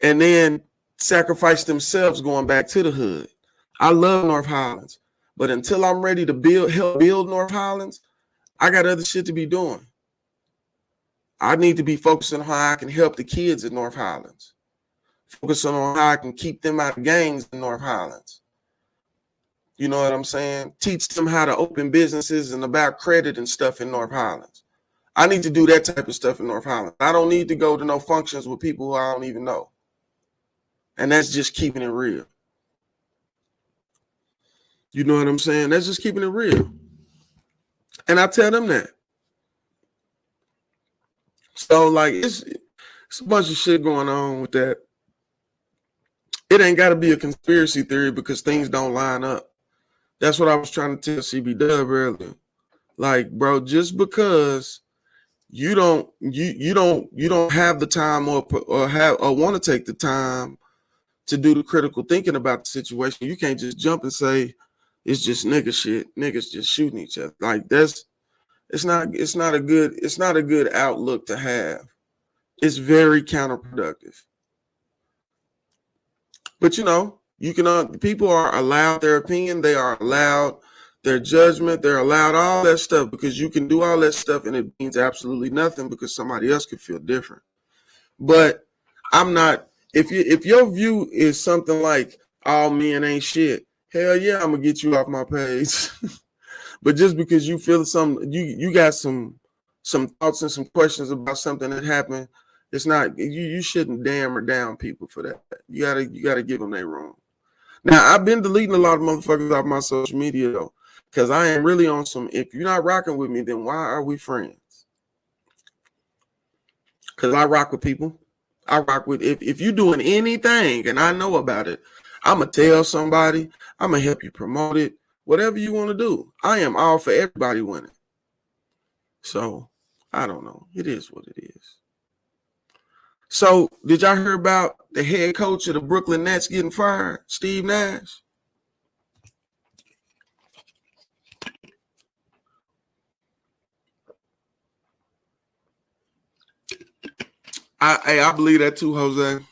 and then sacrifice themselves going back to the hood. I love North Highlands, but until I'm ready to help build North Highlands, I got other shit to be doing. I need to be focusing on how I can help the kids in North Highlands. Focusing on how I can keep them out of gangs in North Highlands. You know what I'm saying? Teach them how to open businesses and about credit and stuff in North Highlands. I need to do that type of stuff in North Highlands. I don't need to go to no functions with people who I don't even know. And that's just keeping it real. You know what I'm saying? That's just keeping it real. And I tell them that. So, like, it's a bunch of shit going on with that. It ain't got to be a conspiracy theory because things don't line up. That's what I was trying to tell CB Dub earlier. Like, bro, just because you don't have the time or want to take the time to do the critical thinking about the situation, you can't just jump and say it's just nigga shit. Niggas just shooting each other. Like, it's not a good outlook to have. It's very counterproductive. But you know, people are allowed their opinion, they are allowed their judgment, they're allowed all that stuff, because you can do all that stuff and it means absolutely nothing because somebody else could feel different. But I'm not, if your view is something like all men ain't shit, hell yeah, I'm gonna get you off my page. But just because you feel you got some thoughts and some questions about something that happened, it's not, you shouldn't damn or down people for that. You gotta give them their room. Now, I've been deleting a lot of motherfuckers off my social media though, because I am really on some, if you're not rocking with me, then why are we friends? Because I rock with people. I rock with, if you're doing anything and I know about it, I'm going to tell somebody, I'm going to help you promote it, whatever you want to do. I am all for everybody winning. So, I don't know. It is what it is. So, did y'all hear about the head coach of the Brooklyn Nets getting fired, Steve Nash? I believe that too, Jose.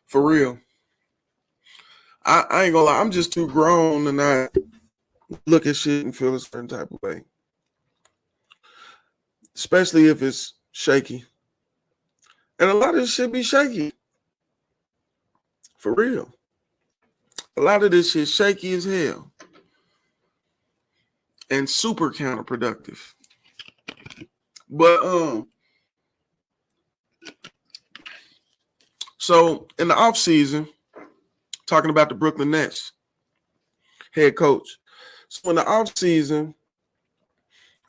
For real. I ain't gonna lie. I'm just too grown to not look at shit and feel a certain type of way. Especially if it's shaky. And a lot of this shit be shaky. For real. A lot of this shit shaky as hell. And super counterproductive. But so in the offseason, talking about the Brooklyn Nets head coach. So in the offseason,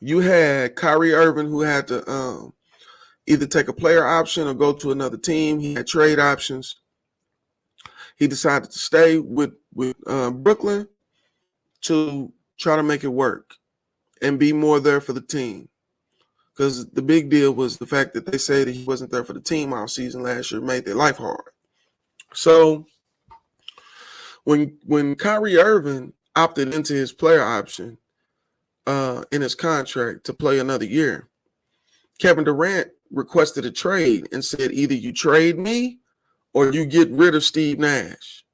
you had Kyrie Irving, who had to either take a player option or go to another team. He had trade options. He decided to stay with Brooklyn to try to make it work and be more there for the team. Because the big deal was the fact that they say that he wasn't there for the team all season last year, made their life hard. So when Kyrie Irving opted into his player option in his contract to play another year, Kevin Durant requested a trade and said, either you trade me or you get rid of Steve Nash.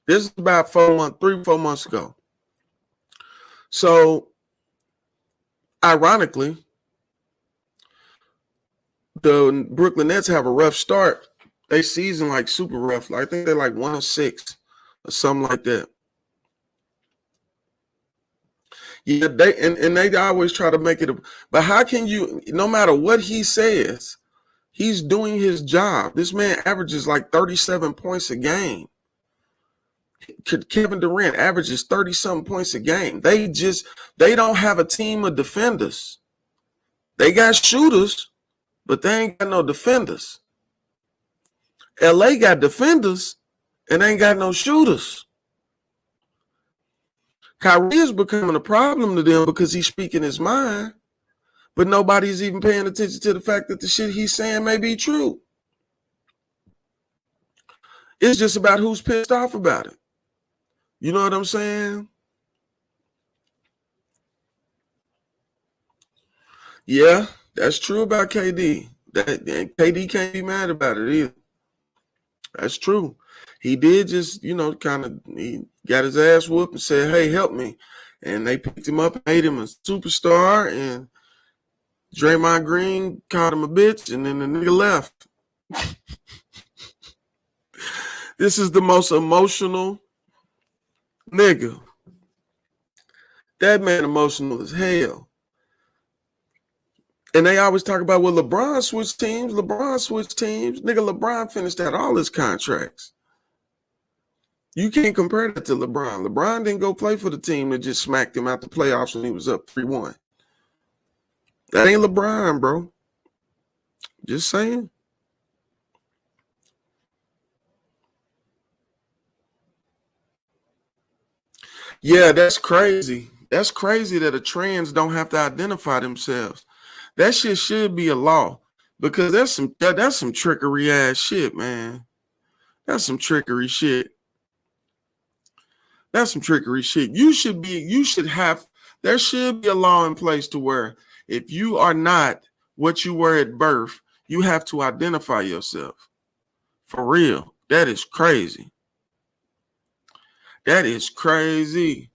This is about 3-4 months ago. So, ironically, the Brooklyn Nets have a rough start. They season like super rough. I think they're like 1-6 or something like that. Yeah, they always try to make it but how can you, no matter what he says, he's doing his job. This man averages like 37 points a game. Kevin Durant averages 30-something points a game. They don't have a team of defenders. They got shooters, but they ain't got no defenders. LA got defenders and ain't got no shooters. Kyrie is becoming a problem to them because he's speaking his mind, But nobody's even paying attention to the fact that the shit he's saying may be true. It's just about who's pissed off about it. You know what I'm saying? Yeah, that's true about KD. That KD can't be mad about it either. That's true. He did just, he got his ass whooped and said, "Hey, help me." And they picked him up and made him a superstar. And Draymond Green called him a bitch, and then the nigga left. This is the most emotional nigga. That man emotional as hell. And they always talk about, well, LeBron switched teams. Nigga, LeBron finished out all his contracts. You can't compare that to LeBron. LeBron didn't go play for the team that just smacked him out the playoffs when he was up 3-1. That ain't LeBron, bro. Just saying. Yeah, that's crazy. That's crazy that a trans don't have to identify themselves. That shit should be a law, because that's some trickery ass shit, man. That's some trickery shit. There should be a law in place to where if you are not what you were at birth, you have to identify yourself. For real. That is crazy. That is crazy.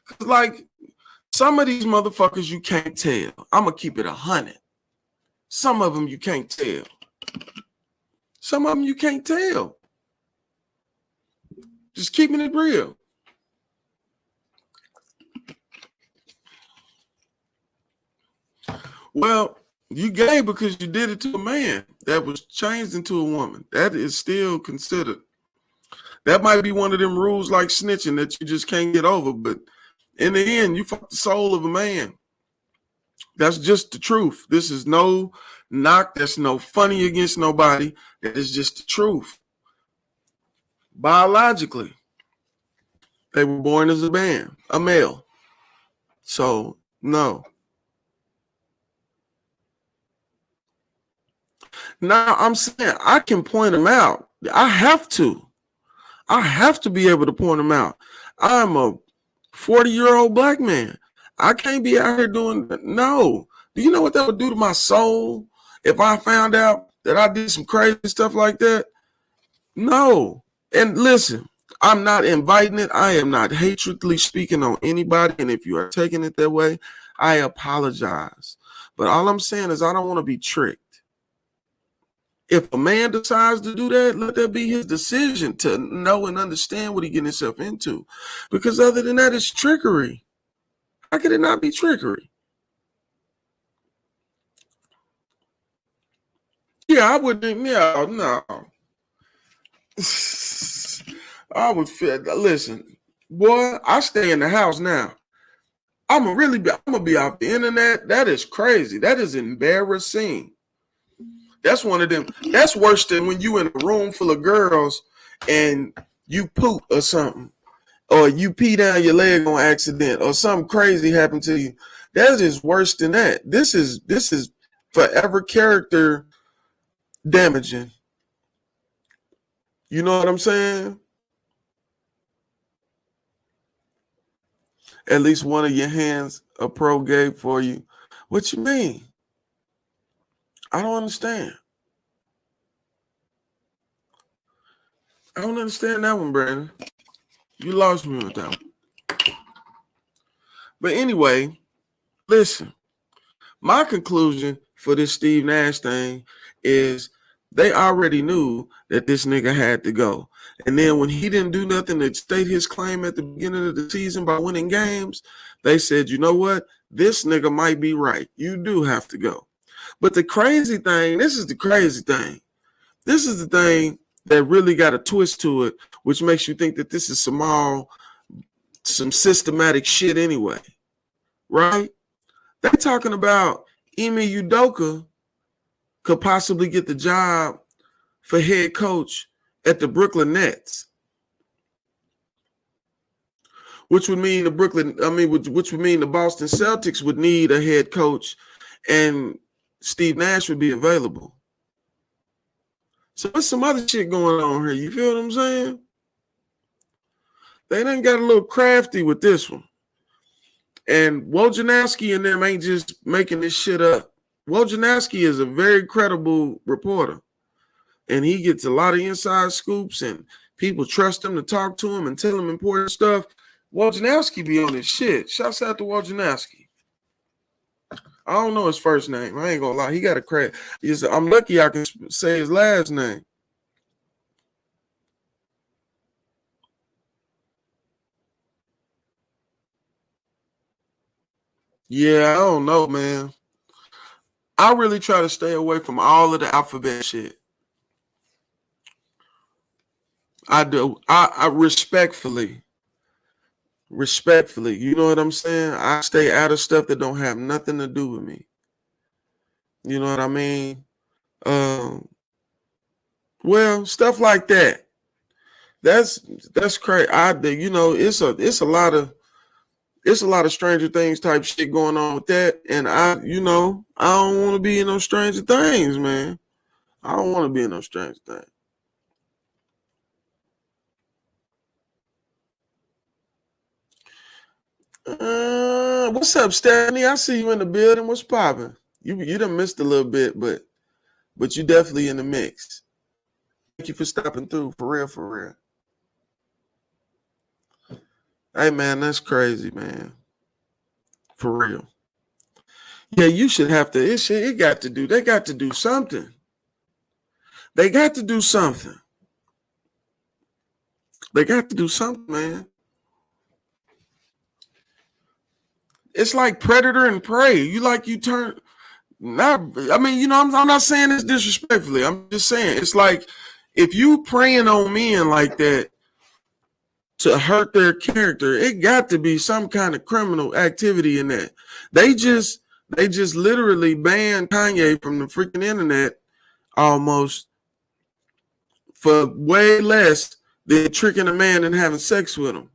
Cause like some of these motherfuckers you can't tell. I'm gonna keep it 100. Some of them you can't tell. Just keeping it real. Well, you gay because you did it to a man that was changed into a woman. That is still considered. That might be one of them rules like snitching that you just can't get over. But in the end, you fucked the soul of a man. That's just the truth. This is no knock. That's no funny against nobody. That is just the truth. Biologically, they were born as a male. So, no. Now, I'm saying I can point them out. I have to be able to point them out. I'm a 40-year-old black man. I can't be out here doing that. No. Do you know what that would do to my soul if I found out that I did some crazy stuff like that? No. And listen, I'm not inviting it. I am not hatredly speaking on anybody. And if you are taking it that way, I apologize. But all I'm saying is I don't want to be tricked. If a man decides to do that, let that be his decision to know and understand what he's getting himself into. Because other than that, it's trickery. How could it not be trickery? Yeah, I wouldn't. Yeah, no. I would feel. Listen, boy, I stay in the house now. I'm gonna be off the internet. That is crazy. That is embarrassing. That's one of them. That's worse than when you in a room full of girls and you poop or something, or you pee down your leg on accident, or something crazy happened to you. That is worse than that. This is forever character damaging. You know what I'm saying? At least one of your hands a pro gave for you. What you mean? I don't understand. I don't understand that one, Brandon. You lost me with that one. But anyway, listen. My conclusion for this Steve Nash thing is they already knew that this nigga had to go. And then when he didn't do nothing to state his claim at the beginning of the season by winning games, they said, you know what? This nigga might be right. You do have to go. But the crazy thing, this is the crazy thing. This is the thing that really got a twist to it, which makes you think that this is some systematic shit anyway. Right? They're talking about Ime Udoka could possibly get the job for head coach at the Brooklyn Nets. Which would mean the Boston Celtics would need a head coach and Steve Nash would be available. So there's some other shit going on here. You feel what I'm saying? They done got a little crafty with this one. And Wojnarowski and them ain't just making this shit up. Wojnarowski is a very credible reporter. And he gets a lot of inside scoops, and people trust him to talk to him and tell him important stuff. Wojnarowski be on his shit. Shouts out to Wojnarowski. I don't know his first name. I ain't gonna lie. He got a crack. I'm lucky I can say his last name. Yeah, I don't know, man. I really try to stay away from all of the alphabet shit. I do. I respectfully, you know what I'm saying? I stay out of stuff that don't have nothing to do with me. You know what I mean? Well, stuff like that. That's crazy. It's a lot of Stranger Things type shit going on with that, and I don't want to be in those Stranger Things, man. I don't want to be in those Stranger Things. What's up, Stephanie? I see you in the building. What's popping? You done missed a little bit, but you definitely in the mix. Thank you for stopping through. For real. Hey, man, that's crazy, man. For real. Yeah, you should have to. They got to do something. They got to do something. They got to do something, man. It's like predator and prey. I'm not saying this disrespectfully. I'm just saying it's like if you preying on men like that to hurt their character, it got to be some kind of criminal activity in that. They just literally banned Kanye from the freaking internet almost for way less than tricking a man and having sex with him.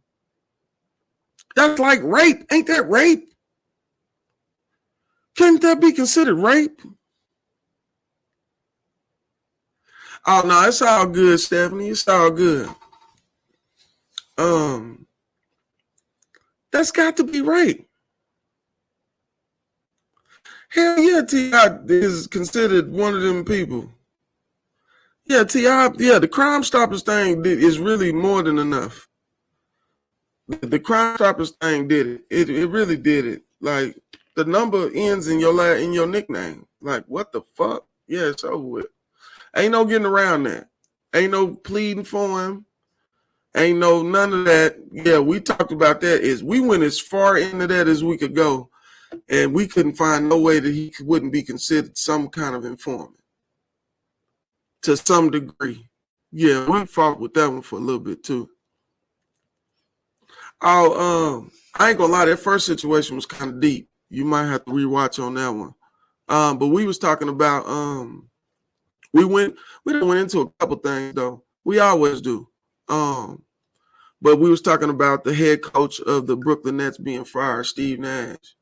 That's like rape. Ain't that rape? Can't that be considered rape? Oh, no, it's all good, Stephanie. It's all good. That's got to be rape. Hell yeah, T.I. is considered one of them people. Yeah, T.I., the Crime Stoppers thing is really more than enough. The Crime Stoppers thing did it. It really did it. Like, the number ends in your nickname. Like, what the fuck? Yeah, it's over with. Ain't no getting around that. Ain't no pleading for him. Ain't no none of that. Yeah, we talked about that. We went as far into that as we could go, and we couldn't find no way that he wouldn't be considered some kind of informant to some degree. Yeah, we fought with that one for a little bit too. I ain't gonna lie, that first situation was kind of deep. You might have to rewatch on that one. But we was talking about we went into a couple things though. We always do. But we was talking about the head coach of the Brooklyn Nets being fired, Steve Nash.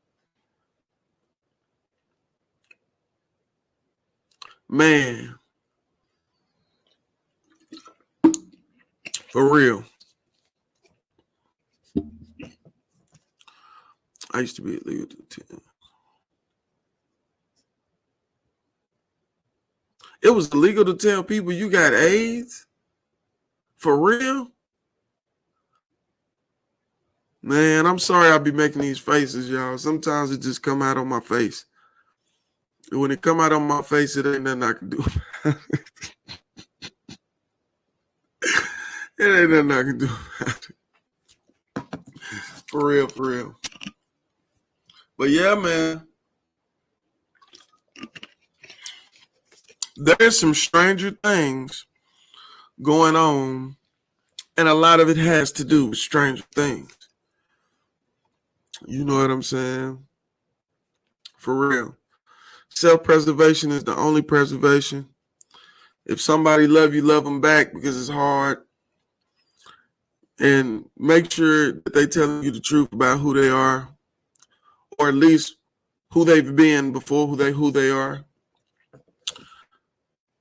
Man. For real. I used to be illegal to 10. It was illegal to tell people you got AIDS? For real? Man, I'm sorry I'll be making these faces, y'all. Sometimes it just come out on my face. And when it come out on my face, it ain't nothing I can do. It ain't nothing I can do about it. For real. But yeah, man. There's some stranger things going on, and a lot of it has to do with stranger things. You know what I'm saying? For real. Self-preservation is the only preservation. If somebody love you, love them back because it's hard. And make sure that they tell you the truth about who they are, or at least who they've been before, who they are.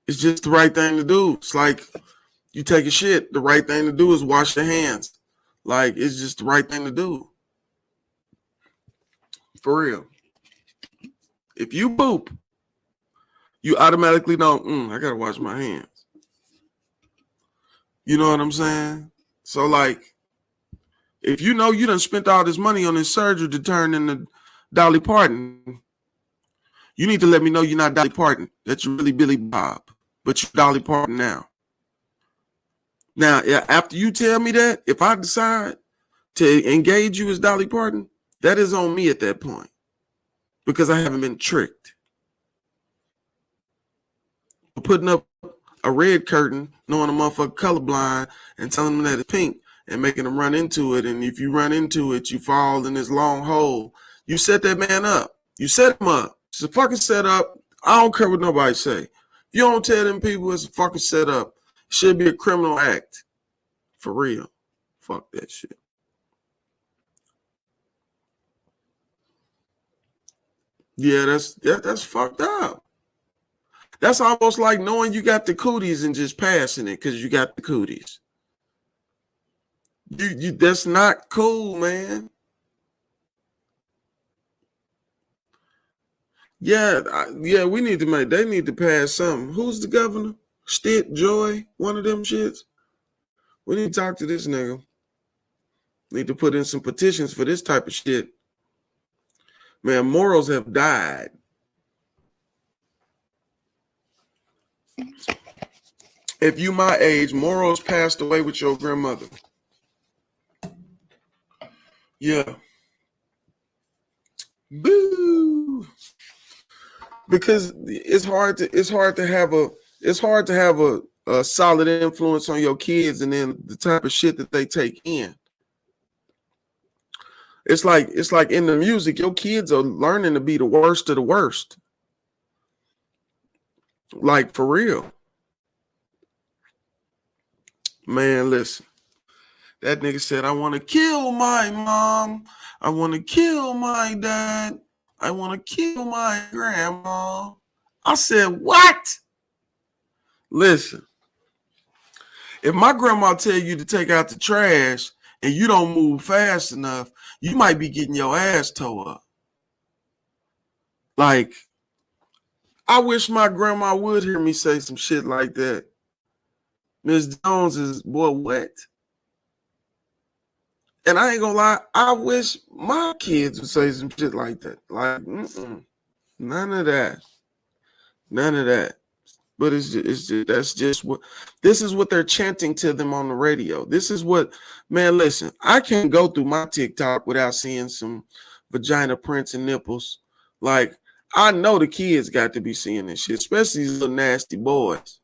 It's just the right thing to do. It's like you take a shit. The right thing to do is wash your hands. Like, it's just the right thing to do. For real. If you poop, you automatically know, I gotta wash my hands. You know what I'm saying? So, like, if you know you done spent all this money on this surgery to turn into Dolly Parton, you need to let me know you're not Dolly Parton, that you're really Billy Bob, but you're Dolly Parton now. Now, after you tell me that, if I decide to engage you as Dolly Parton, that is on me at that point because I haven't been tricked. Putting up a red curtain, knowing a motherfucker colorblind and telling them that it's pink and making them run into it. And if you run into it, you fall in this long hole. You set that man up. You set him up. It's a fucking setup. I don't care what nobody say. If you don't tell them people it's a fucking setup, it should be a criminal act. For real. Fuck that shit. Yeah, that's fucked up. That's almost like knowing you got the cooties and just passing it because you got the cooties. You that's not cool, man. Yeah, we need to they need to pass something. Who's the governor? Stitt, Joy, one of them shits. We need to talk to this nigga. Need to put in some petitions for this type of shit. Man, morals have died. If you my age, morals passed away with your grandmother. Yeah. Boo. Because it's hard to have a solid influence on your kids and then the type of shit that they take in. It's like in the music, your kids are learning to be the worst of the worst. Like, for real. Man, listen. That nigga said, I want to kill my mom. I want to kill my dad. I want to kill my grandma. I said, what? Listen. If my grandma tell you to take out the trash and you don't move fast enough, you might be getting your ass tore up. Like, I wish my grandma would hear me say some shit like that. Miss Jones is, boy, what? And I ain't gonna lie, I wish my kids would say some shit like that. Like, none of that. None of that. But it's just that's just what this is what they're chanting to them on the radio. This is what, man, listen, I can't go through my TikTok without seeing some vagina prints and nipples. Like, I know the kids got to be seeing this shit, especially these little nasty boys.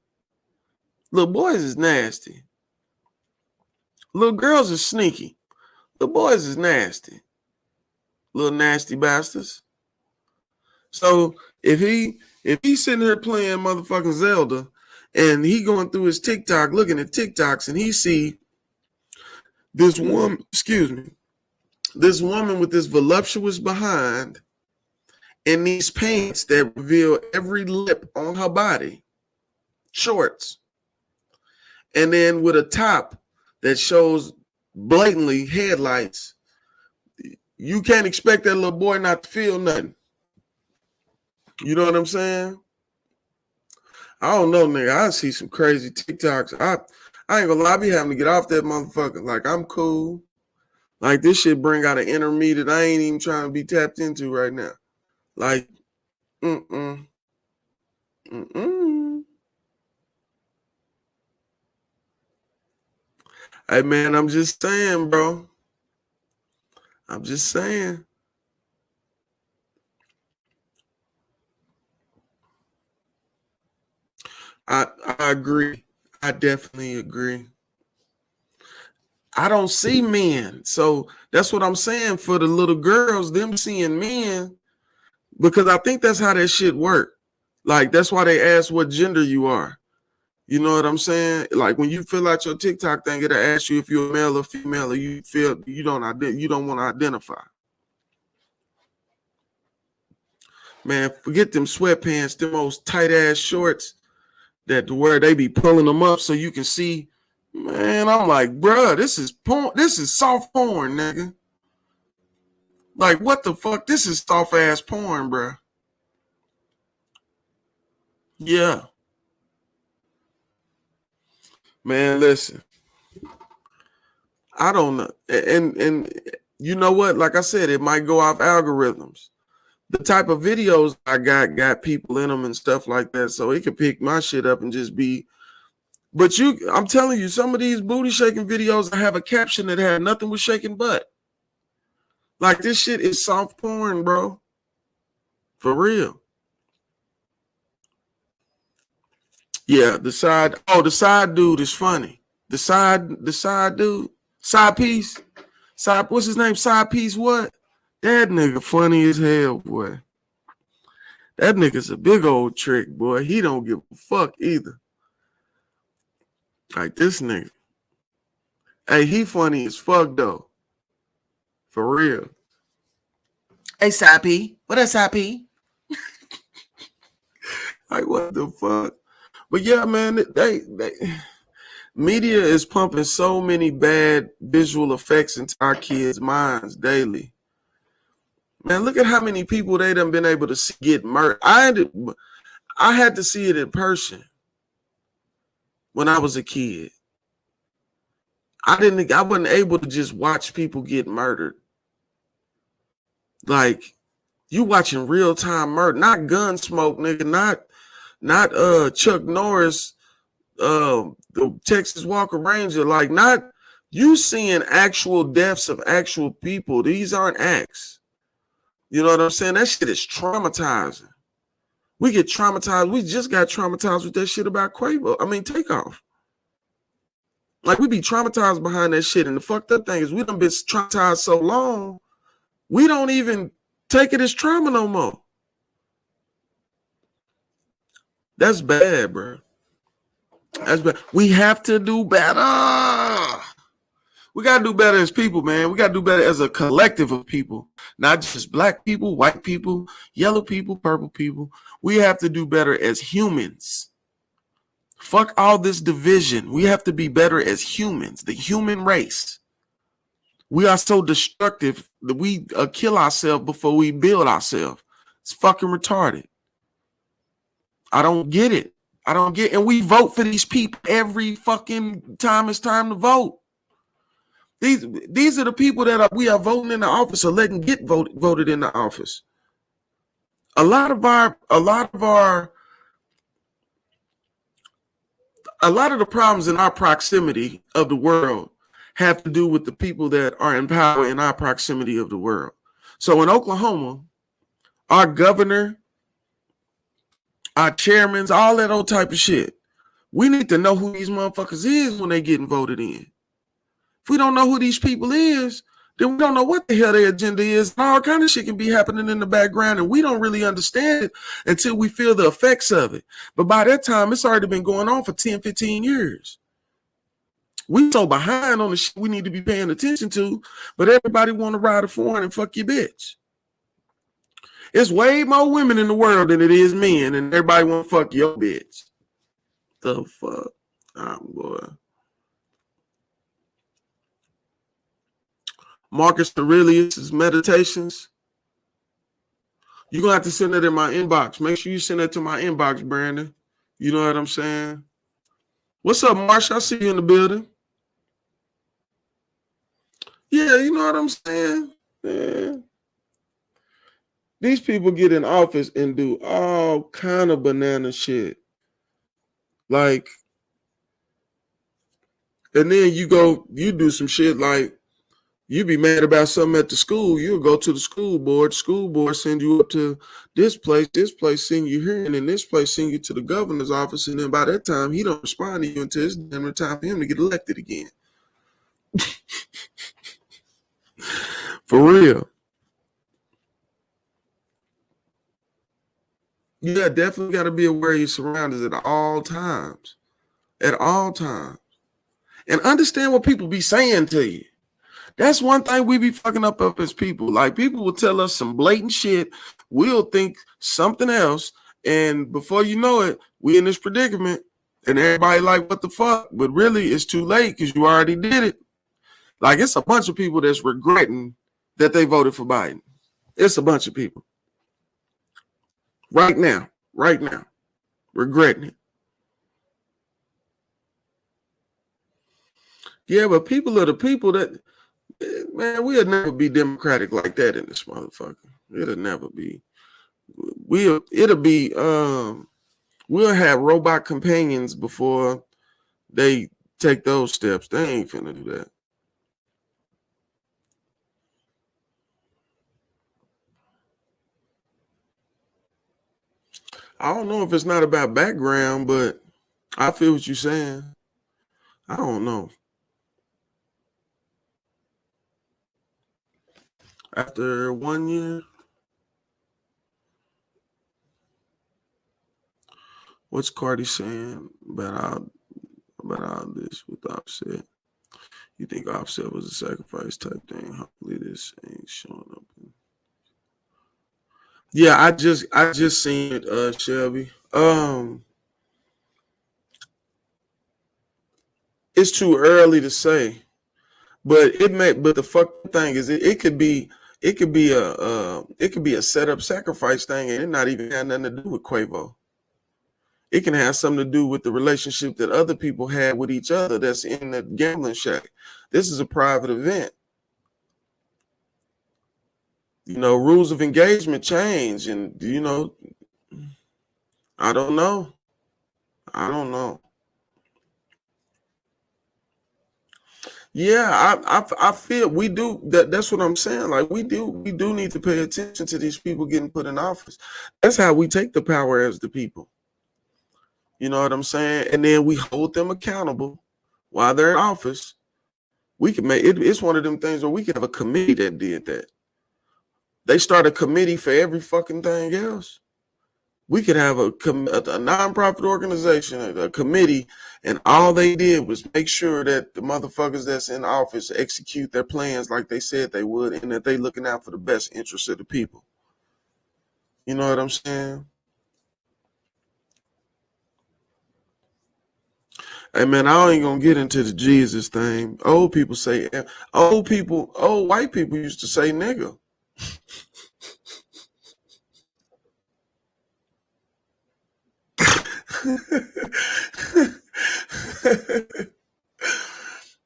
Little boys is nasty. Little girls are sneaky. Little boys is nasty. Little nasty bastards. So if he's sitting here playing motherfucking Zelda and he going through his TikTok, looking at TikToks, and he see this woman, this woman with this voluptuous behind in these pants that reveal every lip on her body, shorts, and then with a top that shows blatantly headlights, you can't expect that little boy not to feel nothing. You know what I'm saying? I don't know, nigga. I see some crazy TikToks. I ain't gonna lie, I be having to get off that motherfucker. Like, I'm cool. Like, this shit bring out an inner me that I ain't even trying to be tapped into right now. Like, Hey, man, I'm just saying, bro. I'm just saying. I agree. I definitely agree. I don't see men. So that's what I'm saying for the little girls, them seeing men, because I think that's how that shit work. Like, that's why they ask what gender you are. You know what I'm saying? Like, when you fill out your TikTok thing, it'll ask you if you're male or female, or you feel you don't want to identify. Man, forget them sweatpants, them old tight ass shorts that where they be pulling them up so you can see. Man, I'm like, bruh, this is porn. This is soft porn, nigga. Like, what the fuck? This is soft ass porn, bruh. Yeah. Man, listen. I don't know. And you know what? Like I said, it might go off algorithms. The type of videos I got people in them and stuff like that, so it could pick my shit up and just be. But I'm telling you, some of these booty shaking videos, I have a caption that had nothing with shaking butt. Like, this shit is soft porn, bro. For real. Yeah, the side dude is funny. The side dude, side piece, what's his name? Side piece what? That nigga funny as hell, boy. That nigga's a big old trick, boy. He don't give a fuck either. Like this nigga. Hey, he funny as fuck though. For real. Hey, Side P. What up, Side P? Like, what the fuck? But yeah, man, they media is pumping so many bad visual effects into our kids' minds daily. Man, look at how many people they done been able to see get murdered. I had to see it in person when I was a kid. I wasn't able to just watch people get murdered. Like, you watching real time murder, not Gunsmoke, nigga, not Chuck Norris, the Texas Walker Ranger, like, not you seeing actual deaths of actual people. These aren't acts. You know what I'm saying? That shit is traumatizing. We get traumatized. We just got traumatized with that shit about Takeoff. Like, we be traumatized behind that shit. And the fucked up thing is we done been traumatized so long, we don't even take it as trauma no more. That's bad, bro. That's bad. We have to do better. We got to do better as people, man. We got to do better as a collective of people, not just black people, white people, yellow people, purple people. We have to do better as humans. Fuck all this division. We have to be better as humans, the human race. We are so destructive that we kill ourselves before we build ourselves. It's fucking retarded. I don't get it. And we vote for these people every fucking time it's time to vote. These are the people that we are voting in the office or letting get voted in the office. A lot of the problems in our proximity of the world have to do with the people that are in power in our proximity of the world. So in Oklahoma, our governor, our chairmen, all that old type of shit, we need to know who these motherfuckers is when they getting voted in. If we don't know who these people is, then we don't know what the hell their agenda is. All kind of shit can be happening in the background, and we don't really understand it until we feel the effects of it. But by that time, it's already been going on for 10, 15 years. We so behind on the shit we need to be paying attention to, but everybody want to ride a foreign and fuck your bitch. It's way more women in the world than it is men, and everybody want to fuck your bitch. The fuck? Oh, boy. Marcus Aurelius' Meditations. You're going to have to send that in my inbox. Make sure you send that to my inbox, Brandon. You know what I'm saying? What's up, Marsh? I see you in the building. Yeah, you know what I'm saying? Yeah. These people get in office and do all kind of banana shit. Like, and then you do some shit like, you be mad about something at the school, you'll go to the school board send you up to this place send you here, and then this place send you to the governor's office, and then by that time, he don't respond to you until it's damn time for him to get elected again. For real. Yeah, definitely got to be aware of your surroundings at all times. At all times. And understand what people be saying to you. That's one thing we be fucking up as people. Like, people will tell us some blatant shit we'll think something else, and before you know it, we in this predicament, and everybody like, what the fuck? But really, it's too late because you already did it. Like, it's a bunch of people that's regretting that they voted for Biden. It's a bunch of people right now, regretting it. Yeah, but people are the people that, man, we'll never be democratic like that in this motherfucker. It'll never be. We'll have robot companions before they take those steps. They ain't finna do that. I don't know if it's not about background, but I feel what you're saying. I don't know. After 1 year, what's Cardi saying about all this with Offset? You think Offset was a sacrifice type thing? Hopefully this ain't showing up. Yeah, I just seen it, Shelby. It's too early to say, but the fucking thing is, it could be a setup sacrifice thing, and it not even have nothing to do with Quavo. It can have something to do with the relationship that other people had with each other that's in the gambling shack. This is a private event. You know, rules of engagement change, and I don't know. Yeah, I feel we do that. That's what I'm saying. Like, we do need to pay attention to these people getting put in office. That's how we take the power as the people. You know what I'm saying? And then we hold them accountable while they're in office. We can make it. It's one of them things where we can have a committee that did that. They start a committee for every fucking thing else. We could have a nonprofit organization, a committee, and all they did was make sure that the motherfuckers that's in office execute their plans like they said they would, and that they looking out for the best interests of the people. You know what I'm saying? Hey man, I ain't gonna get into the Jesus thing. Old white people used to say nigga.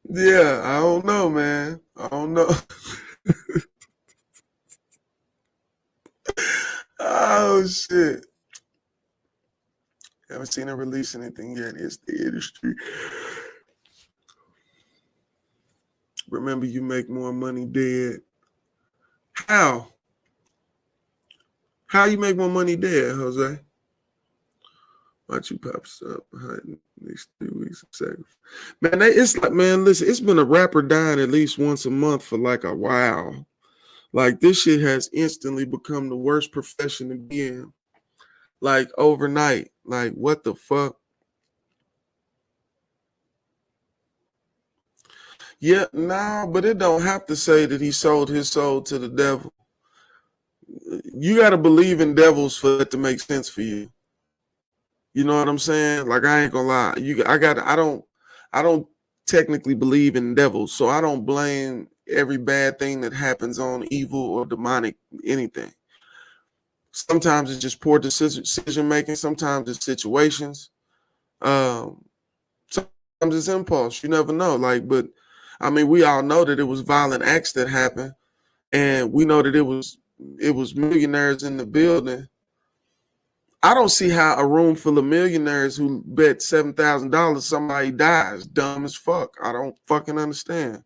Yeah, I don't know, man. I don't know. Oh shit. Haven't seen her release anything yet. It's the industry. Remember, you make more money dead. How? How you make more money dead, Jose? Watch you pops up behind these 3 weeks of sacrifice. Man, it's like, man, listen, it's been a rapper dying at least once a month for like a while. Like, this shit has instantly become the worst profession to be in. Like, overnight. Like, what the fuck? Yeah, nah, but it don't have to say that he sold his soul to the devil. You got to believe in devils for it to make sense for you. You know what I'm saying? Like, I ain't gonna lie. I don't technically believe in devils, so I don't blame every bad thing that happens on evil or demonic anything. Sometimes it's just poor decision making. Sometimes it's situations. Sometimes it's impulse. You never know. Like, but I mean, we all know that it was violent acts that happened, and we know that it was millionaires in the building. I don't see how a room full of millionaires who bet $7,000 somebody dies. Dumb as fuck. I don't fucking understand.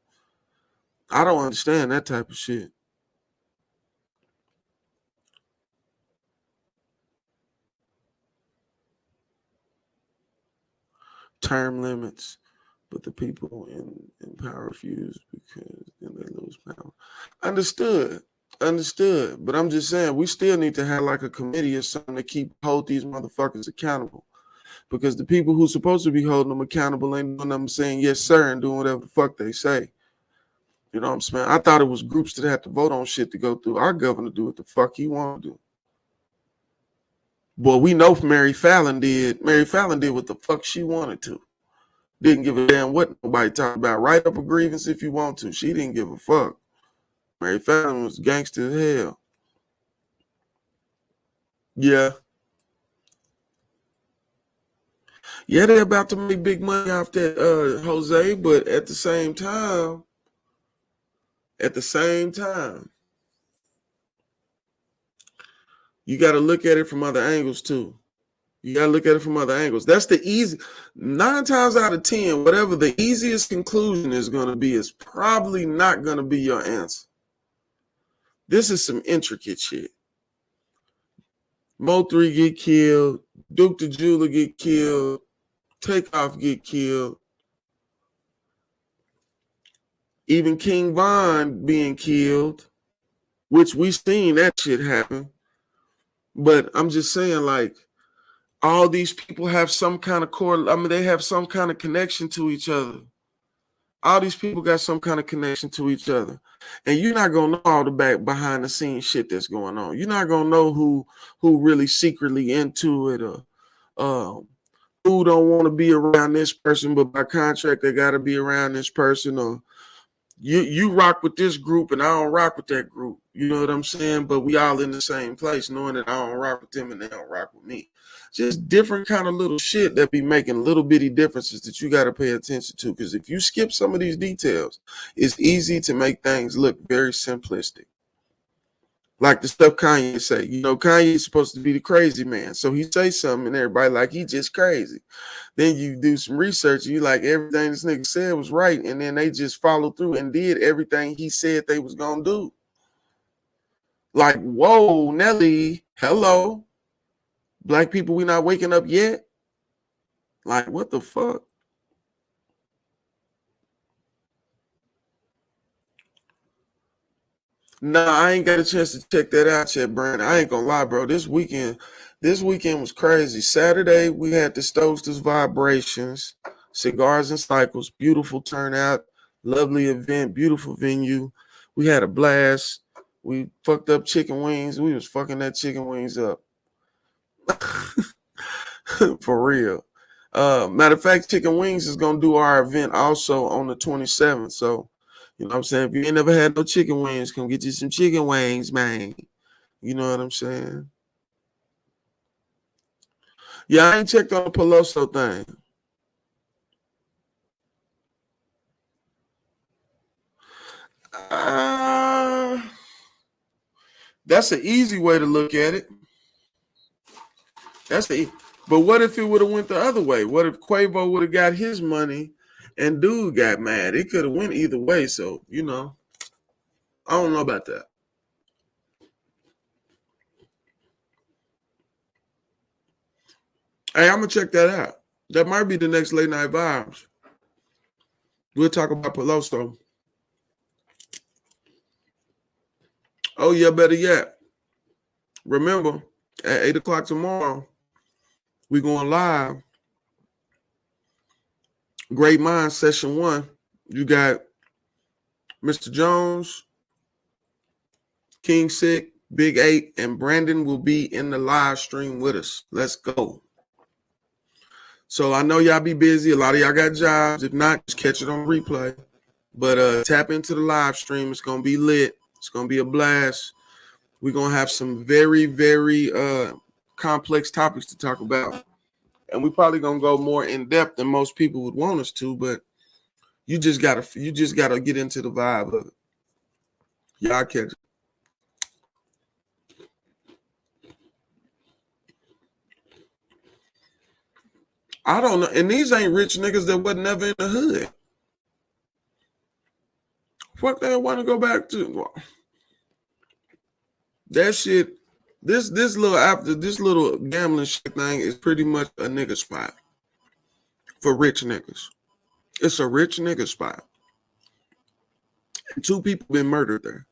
I don't understand that type of shit. Term limits, but the people in power refuse because then they lose power. Understood. But I'm just saying, we still need to have like a committee or something to hold these motherfuckers accountable. Because the people who's supposed to be holding them accountable ain't doing them saying yes sir and doing whatever the fuck they say. You know what I'm saying? I thought it was groups that had to vote on shit to go through. Our governor do what the fuck he want to do. Boy, we know Mary Fallon did. Mary Fallon did what the fuck she wanted to. Didn't give a damn what nobody talked about. Write up a grievance if you want to. She didn't give a fuck. Mary Fallon was gangster as hell. Yeah. Yeah, they're about to make big money off that, Jose, but at the same time, you got to look at it from other angles too. That's the easy. 9 times out of 10, whatever the easiest conclusion is going to be is probably not going to be your answer. This is some intricate shit. Mo 3 get killed. Duke the Jeweler get killed. Takeoff get killed. Even King Von being killed, which we seen that shit happen. But I'm just saying, like, all these people have some kind of they have some kind of connection to each other. All these people got some kind of connection to each other. And you're not going to know all the behind the scenes shit that's going on. You're not going to know who really secretly into it, or who don't want to be around this person, but by contract they got to be around this person, or you rock with this group and I don't rock with that group. You know what I'm saying? But we all in the same place, knowing that I don't rock with them and they don't rock with me. Just different kind of little shit that be making little bitty differences that you got to pay attention to. Because if you skip some of these details, it's easy to make things look very simplistic. Like the stuff Kanye say. You know, Kanye's supposed to be the crazy man. So he say something and everybody like, he just crazy. Then you do some research and you like, everything this nigga said was right. And then they just followed through and did everything he said they was going to do. Like, whoa, Nelly, hello. Black people, we not waking up yet? Like, what the fuck? Nah, I ain't got a chance to check that out yet, Brandon. I ain't gonna lie, bro. This weekend was crazy. Saturday, we had the Stokesters Vibrations, Cigars and Cycles, beautiful turnout, lovely event, beautiful venue. We had a blast. We fucked up chicken wings. We was fucking that chicken wings up. For real. Matter of fact, Chicken Wings is gonna do our event also on the 27th. So, you know what I'm saying? If you ain't never had no chicken wings, come get you some chicken wings, man. You know what I'm saying? Yeah, I ain't checked on the Peloso thing. That's an easy way to look at it. But what if it would have went the other way? What if Quavo would have got his money and dude got mad? It could have went either way. So, you know, I don't know about that. Hey, I'm gonna check that out. That might be the next Late Night Vibes. We'll talk about Peloso. Oh yeah, better yet. Remember, at 8 o'clock tomorrow, we're going live. Great Minds Session 1. You got Mr. Jones, King Sick, Big 8, and Brandon will be in the live stream with us. Let's go. So I know y'all be busy. A lot of y'all got jobs. If not, just catch it on replay. But tap into the live stream. It's going to be lit. It's going to be a blast. We're going to have some very, very complex topics to talk about. And we're probably going to go more in depth than most people would want us to, but you just gotta get into the vibe of it. Y'all catch it. I don't know. And these ain't rich niggas that wasn't never in the hood. What they want to go back to? That shit. This little gambling shit thing is pretty much a nigga spot for rich niggas. It's a rich nigga spot. 2 people been murdered there.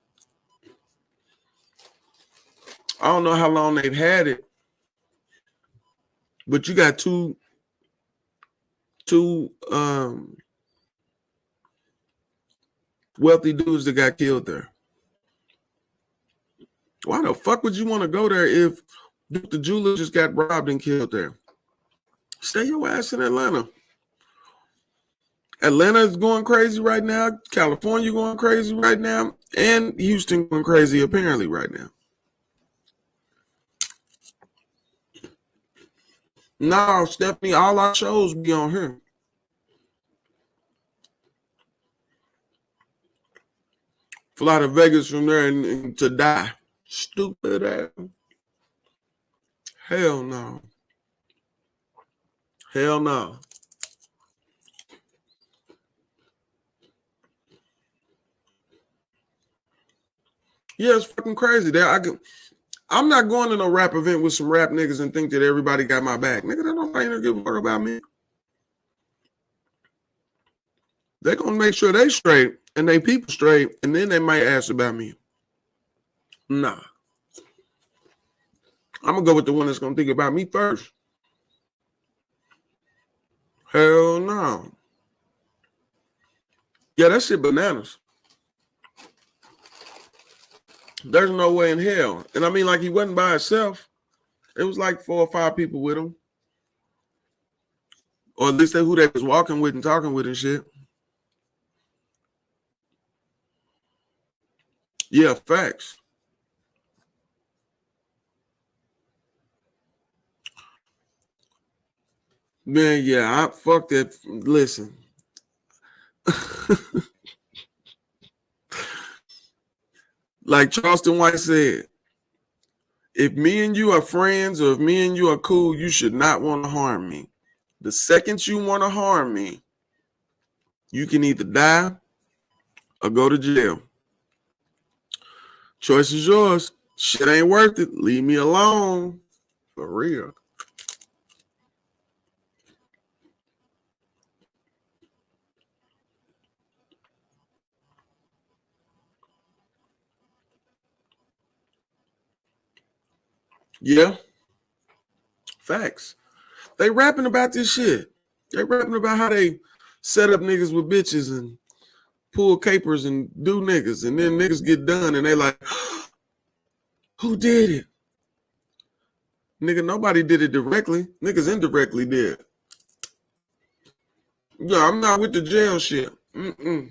I don't know how long they've had it, but you got two wealthy dudes that got killed there. Why the fuck would you want to go there if Duke the jeweler just got robbed and killed there. Stay your ass in Atlanta. Atlanta is going crazy right now. California going crazy right now. And Houston going crazy apparently right now. No, Stephanie, all our shows be on here. Fly to Vegas from there and to die. Stupid ass. Hell no. Hell no. Yeah, it's fucking crazy. I'm not going to no rap event with some rap niggas and think that everybody got my back. Nigga, they don't give a fuck about me. They're going to make sure they straight and they people straight, and then they might ask about me. Nah. I'm going to go with the one that's going to think about me first. Hell no. Yeah, that shit bananas. There's no way in hell. And I mean, like, he wasn't by himself. It was like 4 or 5 people with him. Or at least who they was walking with and talking with and shit. Yeah, facts. Man, yeah, I fuck that. Listen. Like Charleston White said, if me and you are friends or if me and you are cool, you should not want to harm me. The second you want to harm me, you can either die or go to jail. Choice is yours. Shit ain't worth it. Leave me alone. For real. Yeah. Facts. They rapping about this shit. They rapping about how they set up niggas with bitches and pull capers and do niggas. And then niggas get done and they like, who did it? Nigga, nobody did it directly. Niggas indirectly did. Yeah, I'm not with the jail shit. I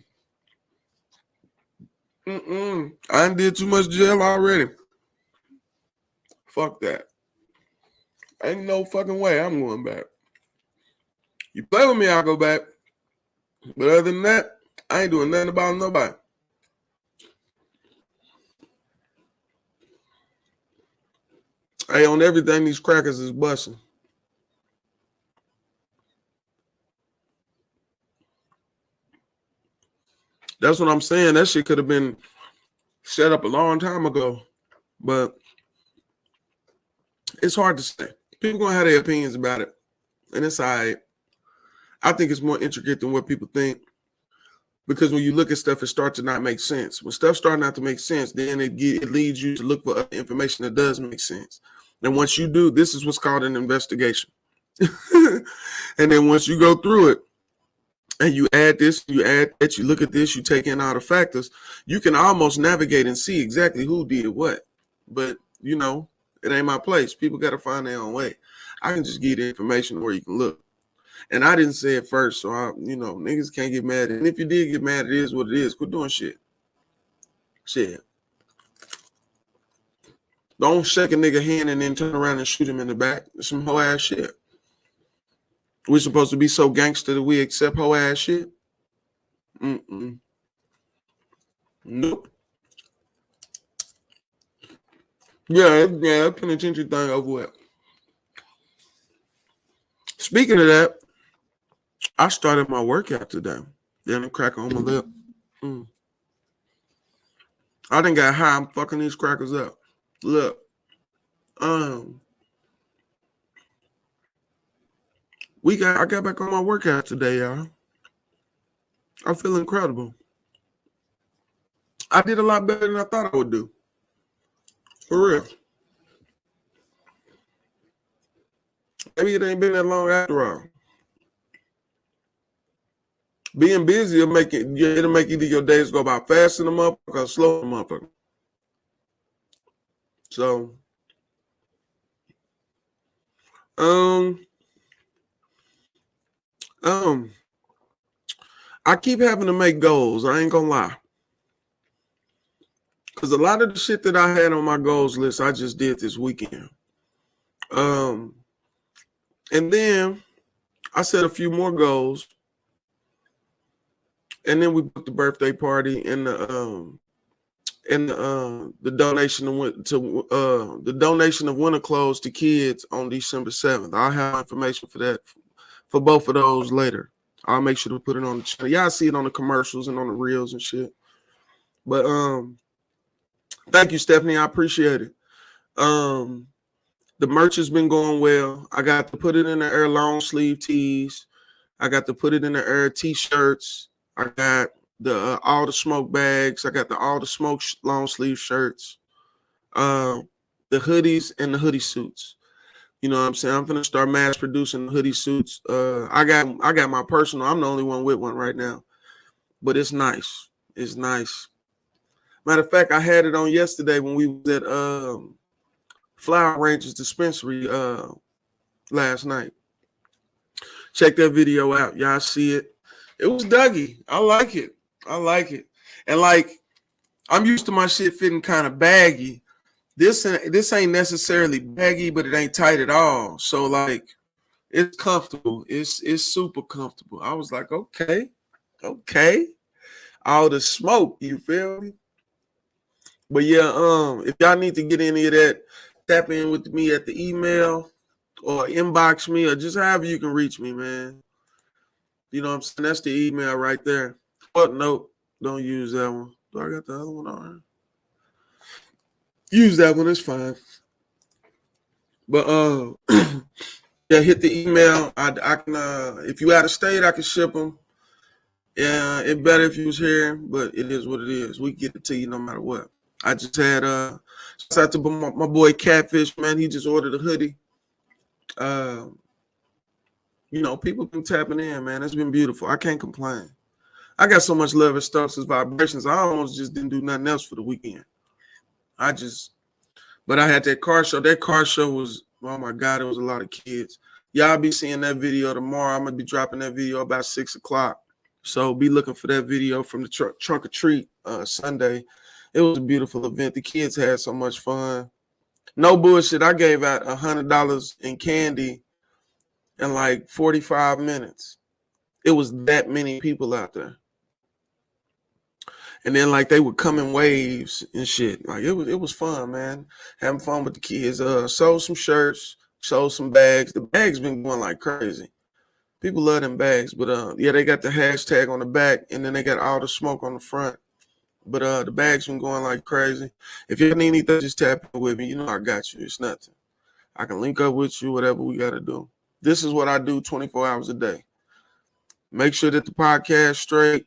done did too much jail already. Fuck that. Ain't no fucking way I'm going back. You play with me, I'll go back. But other than that, I ain't doing nothing about nobody. Hey, on everything, these crackers is busting. That's what I'm saying. That shit could have been set up a long time ago. But it's hard to say. People gonna have their opinions about it. And it's all right. I think it's more intricate than what people think. Because when you look at stuff, it starts to not make sense. When stuff starts not to make sense, then it leads you to look for other information that does make sense. And once you do, this is what's called an investigation. And then once you go through it, and you add this, you add that, you look at this, you take in all the factors, you can almost navigate and see exactly who did what. But, you know, it ain't my place. People got to find their own way. I can just give you the information where you can look. And I didn't say it first, so niggas can't get mad. And if you did get mad, it is what it is. Quit doing shit. Shit. Don't shake a nigga hand and then turn around and shoot him in the back. That's some whole ass shit. We're supposed to be so gangster that we accept whole ass shit? Nope. Yeah, penitentiary thing over with. Speaking of that, I started my workout today. Then a cracker on my lip. I done got high. I'm fucking these crackers up. Look. I got back on my workout today, y'all. I feel incredible. I did a lot better than I thought I would do. For real. Maybe it ain't been that long after all. Being busy it'll make either your days go by fast in the motherfucker or slow in the motherfucker. So Um, I keep having to make goals. I ain't gonna lie. Because a lot of the shit that I had on my goals list, I just did this weekend. And then I set a few more goals. And then we booked the birthday party and the donation the donation of winter clothes to kids on December 7th. I'll have information for that for both of those later. I'll make sure to put it on the channel. Y'all see it on the commercials and on the reels and shit. But thank you, Stephanie. I appreciate it. The merch has been going well. I got to put it in the air long sleeve tees. I got to put it in the air t-shirts. I got the all the smoke bags. I got the all the smoke long sleeve shirts. The hoodies and the hoodie suits. You know what I'm saying? I'm gonna start mass producing the hoodie suits. I got my personal. I'm the only one with one right now, but it's nice. It's nice. Matter of fact, I had it on yesterday when we was at Flower Rangers dispensary last night. Check that video out. Y'all see it. It was Dougie. I like it. I like it. And like, I'm used to my shit fitting kind of baggy. This ain't necessarily baggy, but it ain't tight at all. So like, it's comfortable. It's super comfortable. I was like, okay. All the smoke, you feel me? But yeah, if y'all need to get any of that, tap in with me at the email or inbox me or just however you can reach me, man. You know what I'm saying? That's the email right there. But nope, don't use that one. Do I got the other one on here? Use that one, it's fine. But yeah, hit the email. I can if you out of state, I can ship them. Yeah, it's better if you was here, but it is what it is. We get it to you no matter what. I just had shout out to my boy Catfish, man. He just ordered a hoodie. You know, people been tapping in, man. It's been beautiful. I can't complain. I got so much love and stuff since vibrations. I almost just didn't do nothing else for the weekend. But I had that car show. That car show was, oh my God, it was a lot of kids. Y'all be seeing that video tomorrow. I'm gonna be dropping that video about 6:00. So be looking for that video from the trunk or treat Sunday. It was a beautiful event. The kids had so much fun. No bullshit. I gave out $100 in candy in like 45 minutes. It was that many people out there. And then like they would come in waves and shit. Like it was fun, man. Having fun with the kids. Sold some shirts, sold some bags. The bags been going like crazy. People love them bags, but yeah, they got the hashtag on the back and then they got all the smoke on the front. But the bags been going like crazy. If you need anything, just tap in with me. You know I got you. It's nothing. I can link up with you, whatever we got to do. This is what I do 24 hours a day. Make sure that the podcast straight.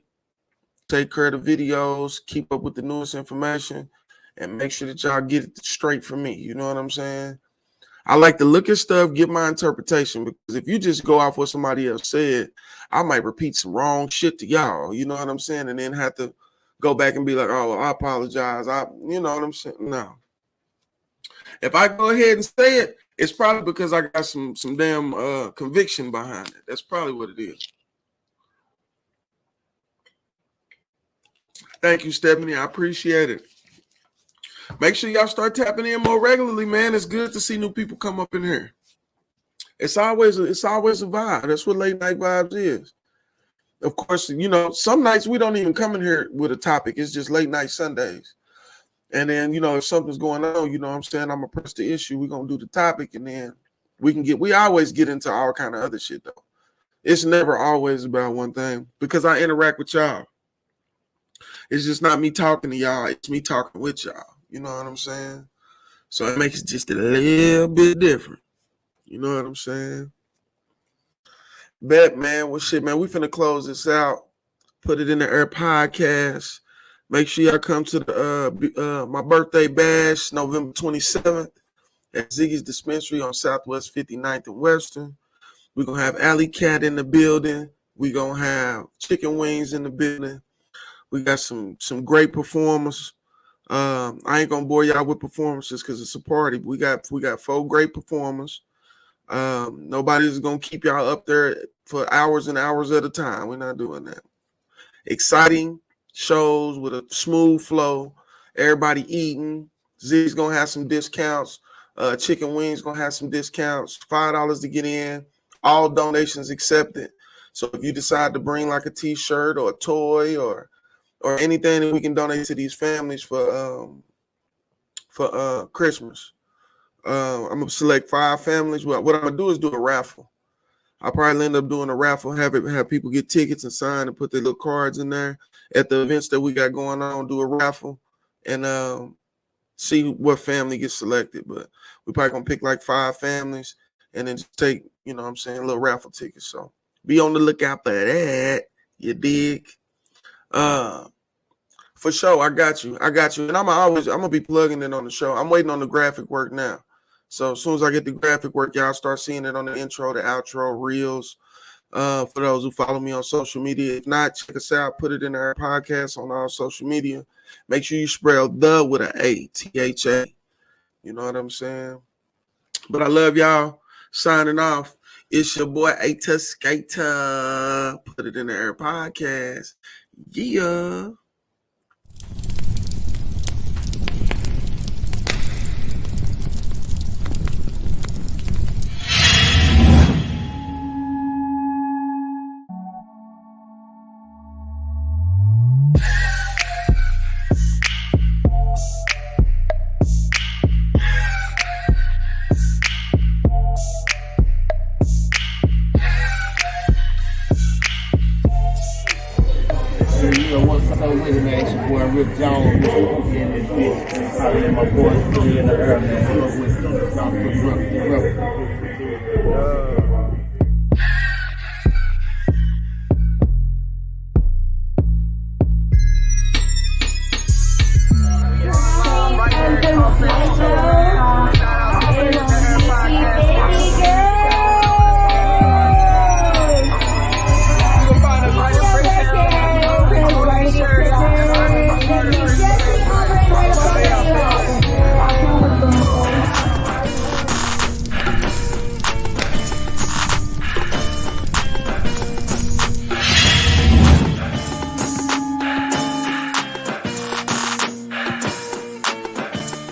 Take care of the videos. Keep up with the newest information. And make sure that y'all get it straight from me. You know what I'm saying? I like to look at stuff, get my interpretation. Because if you just go off what somebody else said, I might repeat some wrong shit to y'all. You know what I'm saying? And then have to go back and be like, oh, well, I apologize. You know what I'm saying? No. If I go ahead and say it, it's probably because I got some damn conviction behind it. That's probably what it is. Thank you, Stephanie. I appreciate it. Make sure y'all start tapping in more regularly, man. It's good to see new people come up in here. It's always a vibe. That's what late night vibes is. Of course, you know, some nights we don't even come in here with a topic. It's just late night Sundays. And then, you know, if something's going on, you know what I'm saying, I'm going to press the issue. We're going to do the topic, and then we always get into all kind of other shit, though. It's never always about one thing because I interact with y'all. It's just not me talking to y'all. It's me talking with y'all. You know what I'm saying? So it makes it just a little bit different. You know what I'm saying? Bet, man. Well, shit, man. We finna close this out. Put it in the air podcast. Make sure y'all come to the my birthday bash, November 27th at Ziggy's Dispensary on Southwest 59th and Western. We're going to have Alley Cat in the building. We're going to have chicken wings in the building. We got some great performers. I ain't going to bore y'all with performances because it's a party. We got 4 great performers. Nobody's gonna keep y'all up there for hours and hours at a time. We're not doing that. Exciting shows with a smooth flow. Everybody eating. Z's gonna have some discounts. Chicken wings gonna have some discounts. $5 to get in. All donations accepted. So if you decide to bring like a T-shirt or a toy or anything that we can donate to these families for Christmas, I'm gonna select 5 families. What I'm gonna do is do a raffle. I'll probably end up doing a raffle, have people get tickets and sign and put their little cards in there at the events that we got going on. Do a raffle and see what family gets selected. But we probably gonna pick like 5 families and then just take, a little raffle tickets. So be on the lookout for that. You dig? For sure, I got you. And I'm gonna be plugging it on the show. I'm waiting on the graphic work now. So as soon as I get the graphic work, y'all start seeing it on the intro, the outro, reels. For those who follow me on social media. If not, check us out. Put it in our podcast on all social media. Make sure you spell the with an A, THA. You know what I'm saying? But I love y'all. Signing off. It's your boy Aita Skater. Put it in the air podcast. Yeah. What's up with it, man? It's your boy Rip Jones. In this bitch. Probably let my boys put it in the air, man. With South Rip.